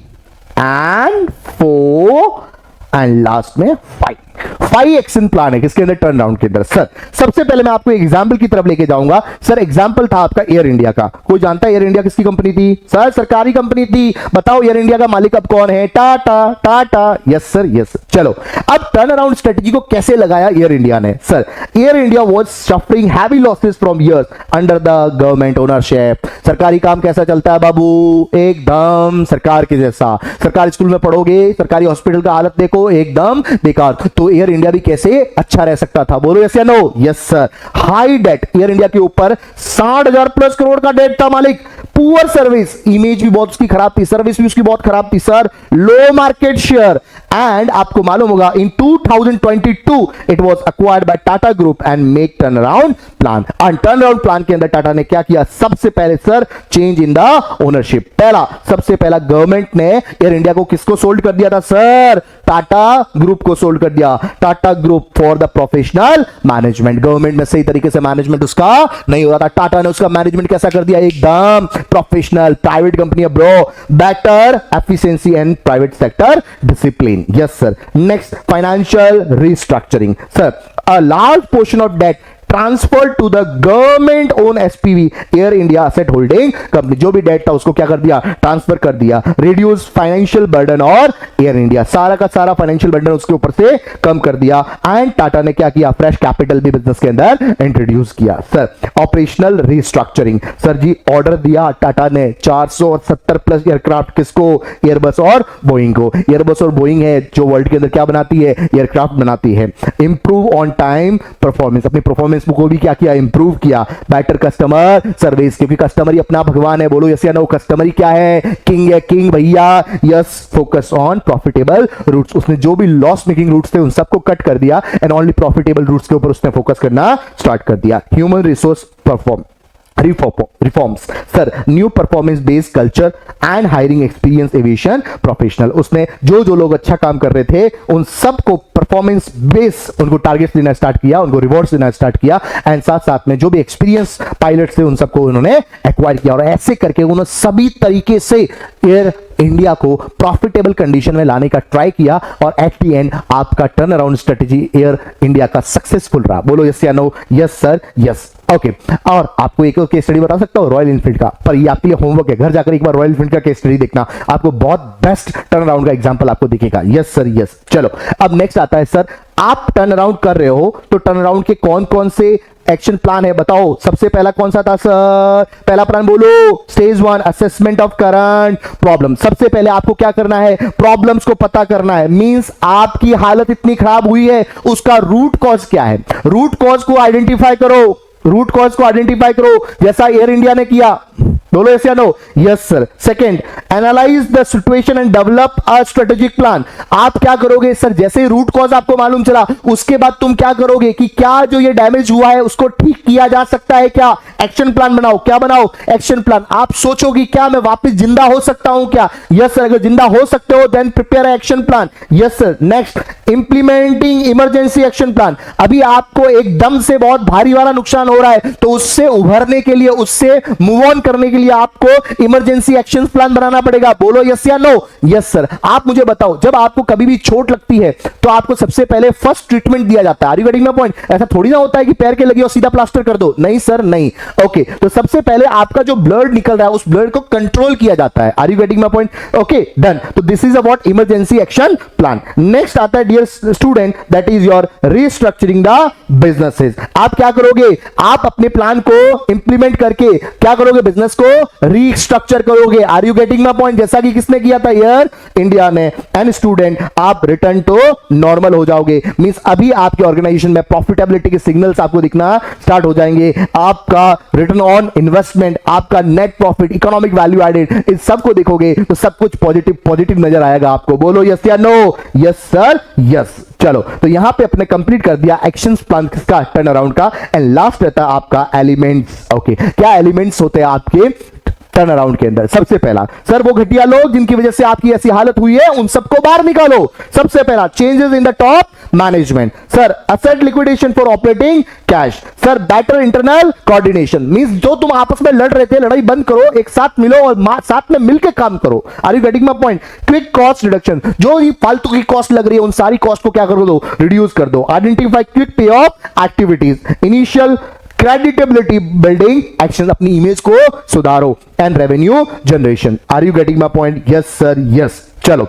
and 4 and last में 5 एक्शन प्लान है किसके अंदर? टर्न अराउंड के अंदर। सर सबसे पहले मैं आपको एग्जांपल की तरफ लेके जाऊंगा। सर एग्जांपल था आपका एयर इंडिया का। कोई जानता है एयर इंडिया किसकी कंपनी थी? सर सरकारी कंपनी थी। बताओ एयर इंडिया का मालिक अब कौन है? Tata. Tata, yes sir yes. चलो अब टर्न अराउंड स्ट्रेटजी को कैसे लगाया एयर इंडिया ने? Sir air India was suffering heavy losses from years under the government ownership. सरकारी काम कैसा चलता है बाबू? एकदम सरकार के जैसा। सरकारी स्कूल में पढ़ोगे, सरकारी हॉस्पिटल का हालत देखो एकदम बेकार। तो एयर इंडिया भी कैसे अच्छा रह सकता था? बोलो यस या no? Yes sir. High debt, air India के ऊपर 60,000 प्लस करोड़ का डेट था मालिक। पुअर सर्विस, इमेज भी बहुत उसकी खराब थी, सर्विस भी उसकी बहुत खराब थी sir. Low market share and आपको मालूम होगा इन 2022 it was acquired bye Tata group and make turn around plan. And turn around plan के अंदर टाटा ने क्या किया? सबसे पहले sir change in the ownership. पहला सबसे पहला गवर्नमेंट ने एयर इंडिया को किसको सोल्ड कर दिया था सर? टाटा ग्रुप को सोल्ड कर दिया। Tata group for the professional management. Government में सही तरीके से मैनेजमेंट उसका नहीं हो रहा था, टाटा ने उसका मैनेजमेंट कैसा कर दिया? एकदम प्रोफेशनल। प्राइवेट कंपनी है bro, better efficiency and private sector discipline. Yes sir. Next financial restructuring. Sir a large portion of debt transfer to the government own SPV, air India asset holding company. जो भी डेट था उसको क्या कर दिया? ट्रांसफर कर दिया। रिड्यूस फाइनेंशियल बर्डन और एयर इंडिया, सारा का सारा फाइनेंशियल बर्डन उसके ऊपर से कम कर दिया। एंड टाटा ने क्या किया? फ्रेश कैपिटल भी बिजनेस के अंदर इंट्रोड्यूस किया। Sir operational restructuring. सर जी ऑर्डर दिया टाटा ने 470 प्लस एयरक्राफ्ट, किसको? एयरबस और बोइंग को। एयरबस और बोइंग है जो वर्ल्ड के अंदर क्या बनाती है? एयरक्राफ्ट बनाती है। इंप्रूव ऑन टाइम परफॉर्मेंस, अपनी परफॉर्मेंस को भी क्या किया? इंप्रूव किया। बेटर कस्टमर सर्विस, क्योंकि कस्टमर ही अपना भगवान है। बोलो यस या नो? कस्टमर ही क्या है? किंग है, किंग भैया। Yes. Focus on profitable routes, उसने जो भी लॉस मेकिंग रूट्स थे उन सबको कट कर दिया एंड ओनली प्रॉफिटेबल रूट्स के ऊपर उसने फोकस करना स्टार्ट कर दिया। Human resource reforms. Sir new performance based culture and hiring experience aviation professional. उसने जो जो लोग अच्छा काम कर रहे थे उन सबको परफॉर्मेंस बेस उनको टारगेट्स देना स्टार्ट किया, उनको रिवॉर्ड्स देना स्टार्ट किया एंड साथ साथ में जो भी एक्सपीरियंस पायलट्स थे उन सबको उन्होंने एक्वायर किया। और ऐसे करके उन्होंने सभी तरीके से एयर इंडिया को प्रॉफिटेबल कंडीशन में लाने का ट्राई किया और एट द एंड आपका turn around strategy air India का सक्सेसफुल रहा। बोलो यस या no? Yes sir, yes. Okay, और आपको एक केस स्टडी बता सकता हूं रॉयल एनफील्ड का, पर ये आपके लिए होमवर्क है, घर जाकर एक बार रॉयल एनफील्ड का केस स्टडी देखना, आपको बहुत बेस्ट टर्न अराउंड का एग्जांपल आपको दिखेगा। Yes sir, yes. चलो अब नेक्स्ट आता है सर, आप टर्न अराउंड कर रहे हो तो टर्न अराउंड के कौन कौन से एक्शन प्लान है बताओ। सबसे पहला कौन सा था सर? पहला प्लान बोलो, stage 1 assessment of current problem. सबसे पहले आपको क्या करना है? प्रॉब्लम्स को पता करना है। मींस आपकी हालत इतनी खराब हुई है, उसका रूट कॉज क्या है? रूट कॉज को आइडेंटिफाई करो, रूट कॉज को आइडेंटिफाई करो, जैसा एयर इंडिया ने किया। बोलो यस या no? Yes sir. Second, analyse the situation and develop a strategic plan. आप क्या करोगे सर? जैसे ही रूट कॉज आपको मालूम चला, उसके बाद तुम क्या करोगे कि क्या जो ये डैमेज हुआ है उसको ठीक किया जा सकता है क्या? एक्शन प्लान बनाओ। क्या बनाओ? Action plan. आप सोचोगे क्या मैं वापस जिंदा हो सकता हूं क्या? Yes sir. अगर जिंदा हो सकते हो then prepare action plan. Yes sir. Next, implementing emergency action plan. अभी आपको एकदम से बहुत भारी वाला नुकसान हो रहा है, तो उससे उभरने के लिए, उससे मूव ऑन करने के लिए आपको इमरजेंसी एक्शन प्लान बनाना पड़ेगा। बोलो यस या नो? Yes sir. आप मुझे बताओ, जब आपको कभी भी चोट लगती है तो आपको सबसे पहले फर्स्ट ट्रीटमेंट दिया जाता है। Are you getting my point? ऐसा थोड़ी ना होता है कि पैर के लगी और सीधा प्लास्टर कर दो। नहीं सर, नहीं। ओके, तो सबसे पहले आपका जो ब्लड निकल रहा है उस ब्लड को कंट्रोल किया जाता है। Are you getting my point? Okay, done. तो this is about emergency action plan. Next आता है dear student, that is your restructuring the businesses. आप क्या करोगे? आप अपने प्लान को इंप्लीमेंट करके क्या करोगे? बिजनेस को रीस्ट्रक्चर करोगे। Are you getting my point? जैसा कि किसने किया था? एयर इंडिया ने। एंड स्टूडेंट, आप रिटर्न टू नॉर्मल हो जाओगे। मींस अभी आपके ऑर्गेनाइजेशन में प्रॉफिटेबिलिटी के सिग्नल्स आपको दिखना स्टार्ट हो जाएंगे। आपका रिटर्न ऑन इन्वेस्टमेंट, आपका net profit, economic value added, इस सब को देखोगे तो सब कुछ पॉजिटिव पॉजिटिव नजर आएगा आपको। बोलो यस या नो? Yes sir, yes. चलो, तो यहां पे अपने कंप्लीट कर दिया एक्शन प्लान का, टर्न अराउंड का। एंड लास्ट रहता है आपका एलिमेंट्स। ओके, क्या एलिमेंट्स होते हैं आपके टर्न अराउंड के अंदर? सबसे पहला सर, वो घटिया लोग जिनकी वजह से आपकी ऐसी हालत हुई है उन सबको बाहर निकालो। सबसे पहला, changes in the top management. Sir, asset liquidation for operating cash. Sir, better internal coordination. Means जो तुम आपस में लड़ रहे थे, लड़ाई बंद करो, एक साथ मिलो और साथ में मिलकर काम करो। Are you getting my point? Quick cost reduction. जो ये फालतू की कॉस्ट लग रही है उन सारी कॉस्ट को क्या कर दो? रिड्यूस कर दो। Identify quick pay off activities. Initial creditability building action, अपनी इमेज को सुधारो। And revenue generation. Are you getting my point? Yes sir, yes. चलो,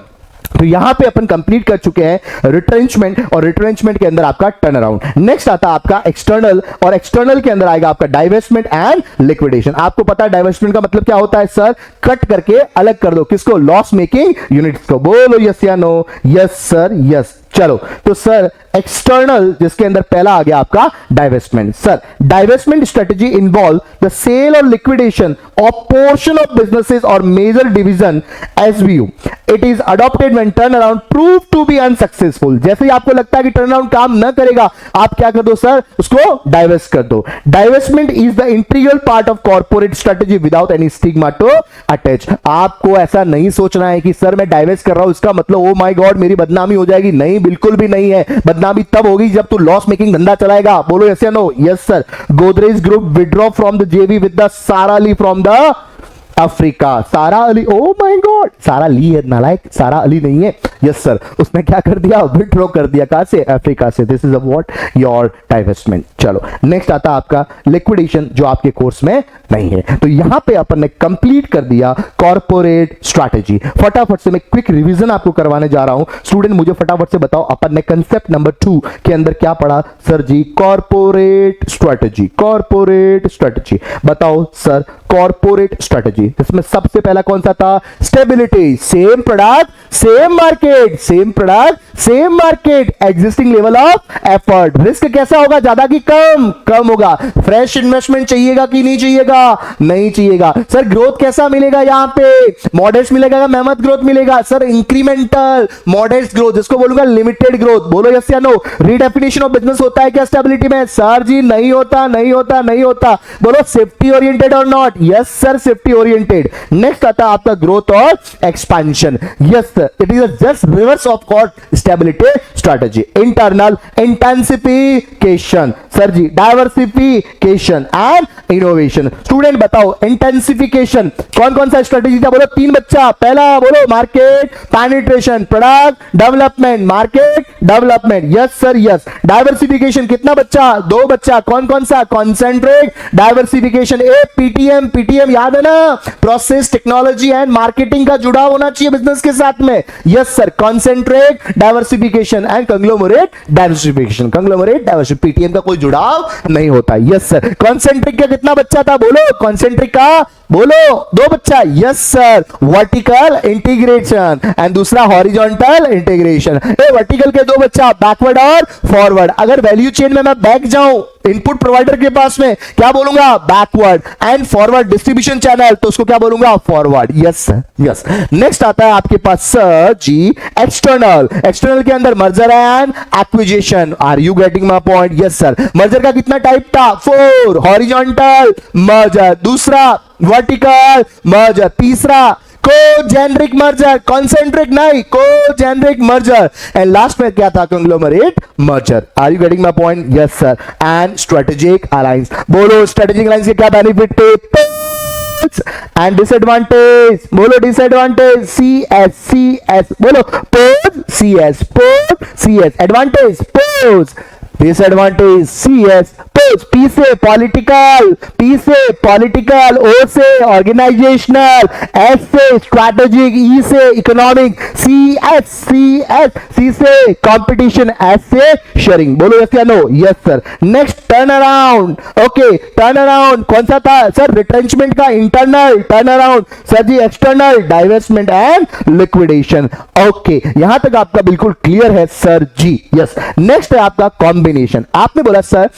तो यहां पे अपन कंप्लीट कर चुके हैं रिट्रेंचमेंट, और रिट्रेंचमेंट के अंदर आपका टर्न अराउंड। नेक्स्ट आता है आपका एक्सटर्नल, और एक्सटर्नल के अंदर आएगा आपका डाइवेस्टमेंट एंड लिक्विडेशन। आपको पता है डाइवेस्टमेंट का मतलब क्या होता है सर? कट करके अलग कर दो। किसको? लॉस मेकिंग यूनिट्स को। बोलो यस या नो? Yes sir, yes. चलो, तो सर एक्सटर्नल, जिसके अंदर पहला आ गया आपका divestment. Sir, divestment strategy involve the sale और liquidation of portion of businesses और major division SBU. It is adopted when turn around prove to be unsuccessful. जैसे ही आपको लगता है कि टर्न अराउंड काम न करेगा, आप क्या कर दो सर? उसको डाइवेस्ट कर दो। Divestment is the integral part of corporate strategy without any stigma to attach. आपको ऐसा नहीं सोचना है कि सर मैं डाइवेस्ट कर रहा हूं इसका मतलब ओ माय गॉड मेरी बदनामी हो जाएगी। नहीं, बिल्कुल भी नहीं है। बदनामी तब होगी जब तू लॉस मेकिंग धंधा चलाएगा। बोलो यस या no? Yes sir. Godrej group withdraw from the JV with the Sara Lee from the Africa. सारा अली, ओ माय गॉड, सारा ली है नालायक, सारा अली नहीं है। यस सर, उसने क्या कर दिया? विड्रॉ कर दिया। कहां से? अफ्रीका से। This is what your divestment. चलो, नेक्स्ट आता है आपका लिक्विडेशन, जो आपके कोर्स में नहीं है। तो यहां पे अपन ने कंप्लीट कर दिया कॉर्पोरेट स्ट्रैटेजी। फटाफट से मैं क्विक रिवीजन आपको करवाने जा रहा हूं। स्टूडेंट मुझे फटाफट से बताओ, अपन ने कंसेप्ट नंबर 2 के अंदर क्या पढ़ा sir ji? Corporate strategy. Corporate strategy बताओ सर। कॉर्पोरेट स्ट्रैटेजी, इसमें सबसे पहला कौन सा था? Stability. Same product same market, same product same market, existing level of effort. Risk कैसा होगा? ज्यादा कि कम? कम होगा। फ्रेश इन्वेस्टमेंट चाहिएगा कि नहीं चाहिएगा? नहीं चाहिएगा। सर ग्रोथ कैसा मिलेगा? यहां पे मॉडेस्ट मिलेगा या मेहनत ग्रोथ मिलेगा? सर इंक्रीमेंटल मॉडेस्ट ग्रोथ, जिसको बोलूंगा लिमिटेड ग्रोथ। बोलो यस या नो? रीडेफिनेशन ऑफ बिजनेस होता है क्या स्टेबिलिटी में? सर जी नहीं होता, नहीं होता, नहीं होता। बोलो सेफ्टी ओरिएंटेड और not? Yes sir, safety oriented. Next आता है आपका ग्रोथ और expansion. Yes sir, it is just reverse of cost stability. Strategy, internal intensification, sir जी डाइवर्सिफिकेशन एंड इनोवेशन। स्टूडेंट बताओ इंटेंसिफिकेशन कौन कौन सा स्ट्रैटेजी था, बोलो तीन बच्चा। पहला बोलो market penetration, product development, market development, yes sir yes. Diversification कितना बच्चा, दो बच्चा, कौन कौन सा, कॉन्सेंट्रेट डाइवर्सिफिकेशन, ए पीटीएम, पीटीएम याद है ना, प्रोसेस टेक्नोलॉजी एंड मार्केटिंग का जुड़ाव होना चाहिए बिजनेस के साथ में, yes sir. Concentrate diversification and conglomerate diversification, conglomerate diversification, PTM का कोई जुड़ाव नहीं होता, यस सर। कॉन्सेंट्रिक का कितना बच्चा था, बोलो कॉन्सेंट्रिक का, बोलो दो बच्चा, yes sir. Vertical integration and दूसरा हॉरिजॉन्टल इंटीग्रेशन, ए वर्टिकल के दो बच्चा, बैकवर्ड और फॉरवर्ड। अगर वैल्यू चेन में मैं बैक जाऊं इनपुट प्रोवाइडर के पास में, क्या बोलूंगा, backward, and forward distribution channel, तो उसको क्या बोलूंगा, फॉरवर्ड, यस यस। नेक्स्ट आता है आपके पास सर जी एक्सटर्नल। एक्सटर्नल के अंदर merger and acquisition, are you getting my point, yes sir. Merger का कितना टाइप था, 4, हॉरिजॉन्टल मर्जर, दूसरा वर्टिकल मर्जर, तीसरा को-जेनरिक मर्जर, कॉन्सेंट्रिक नहीं, को-जेनरिक मर्जर, एंड लास्ट में क्या था, conglomerate merger. Are you getting my point, yes sir. And strategic alliance, बोलो स्ट्रेटेजिक अलायंस के क्या बेनिफिट थे, एंड डिसएडवांटेज, बोलो डिसएडवांटेज, CS, बोलो pros, CS, pros, CS, advantage, pros, disadvantage, CS, pros, P से पॉलिटिकल, P से पॉलिटिकल, O से ऑर्गेनाइजेशनल, S से स्ट्रैटेजिक, E से इकोनॉमिक, C से कंपटीशन, S से शेयरिंग, बोलो यस या no, yes sir. Next turn around, okay turn around कौन सा था सर, रिट्रेंचमेंट का इंटरनल टर्न अराउंड, सर जी external divestment and liquidation, okay यहां तक आपका बिल्कुल क्लियर है सर जी, यस। नेक्स्ट है आपका कॉम्बिनेशन। आपने बोला सर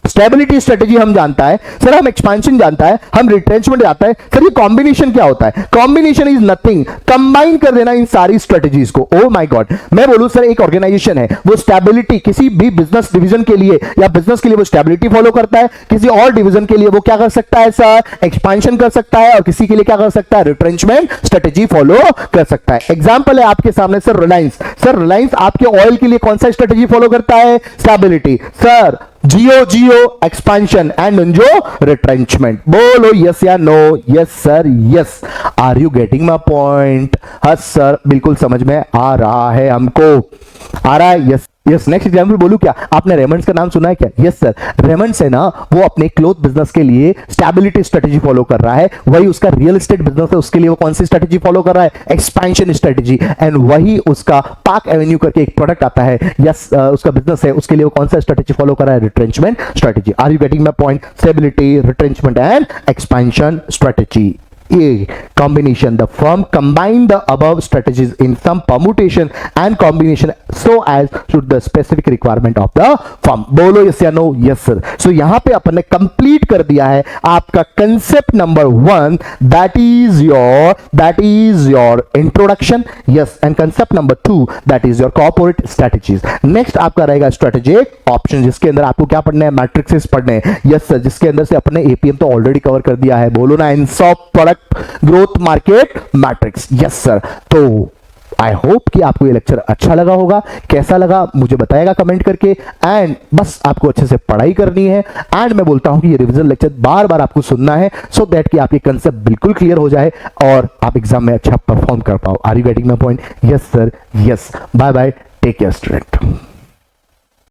स्टेबिलिटी स्ट्रेटेजी हम जानता है सर, हम एक्सपेंशन जानता है, हम रिट्रेंचमेंट जानता है सर, ये कॉम्बिनेशन क्या होता है, कॉम्बिनेशन इज नथिंग, कंबाइन कर देना इन सारी स्ट्रेटेजीज को। ओ माय गॉड, मैं बोलूं सर एक ऑर्गेनाइजेशन है, वो स्टेबिलिटी किसी भी बिजनेस डिवीजन के लिए या बिजनेस के लिए वो स्टेबिलिटी फॉलो करता है, किसी और डिवीजन के लिए वो क्या कर सकता है सर, एक्सपेंशन कर सकता है, और किसी के लिए क्या कर सकता है, रिट्रेंचमेंट स्ट्रेटेजी फॉलो कर सकता है। एग्जांपल है आपके सामने सर रिलायंस, सर रिलायंस आपके ऑयल के लिए कौन सा स्ट्रेटेजी फॉलो करता है, स्टेबिलिटी, सर जियो एक्सपेंशन एंड नंजो रिट्रेंचमेंट, बोलो यस या no, yes sir yes. Are you getting my point, हाँ सर बिल्कुल समझ में आ रहा है हमको, आ रहा है, यस यस। नेक्स्ट एग्जांपल बोलूं क्या, आपने रेमंड्स का नाम सुना है क्या, यस सर। रेमंड्स है ना, वो अपने क्लोथ बिजनेस के लिए स्टेबिलिटी स्ट्रेटेजी फॉलो कर रहा है, वही उसका रियल एस्टेट बिजनेस है उसके लिए वो कौन सी स्ट्रेटेजी फॉलो कर रहा है, एक्सपेंशन स्ट्रेटेजी, एंड वही उसका पार्क एवेन्यू करके एक प्रोडक्ट आता है, यस उसका बिजनेस है, उसके लिए वो कौन सा स्ट्रेटेजी फॉलो कर रहा है, retrenchment strategy. Are you getting my point, stability, retrenchment and expansion strategy. A combination, the firm combine the above strategies in some permutation and combination so as suit the specific requirement of the firm, बोलो yes या no, yes sir। so यहां पे अपन ने कंप्लीट कर दिया है आपका concept number 1, that is your introduction, yes, and concept number 2, that is your corporate strategies। next आपका रहेगा strategic option, जिसके अंदर आपको क्या पढ़ना है, मैट्रिक्सेस पढ़ने हैं, yes sir, जिसके अंदर से अपने APM तो ऑलरेडी कवर कर दिया है, बोलो ना, ENSOP product growth market matrix, yes sir. तो आई होप कि आपको ये लेक्चर अच्छा लगा होगा, कैसा लगा मुझे बताएगा कमेंट करके, एंड बस आपको अच्छे से पढ़ाई करनी है, एंड मैं बोलता हूं कि ये रिवीजन लेक्चर बार बार आपको सुनना है, सो दैट कि आपके कंसेप्ट बिल्कुल क्लियर हो जाए और आप एग्जाम में अच्छा परफॉर्म कर पाओ। Are you getting my point, yes sir yes. Bye bye, take care student.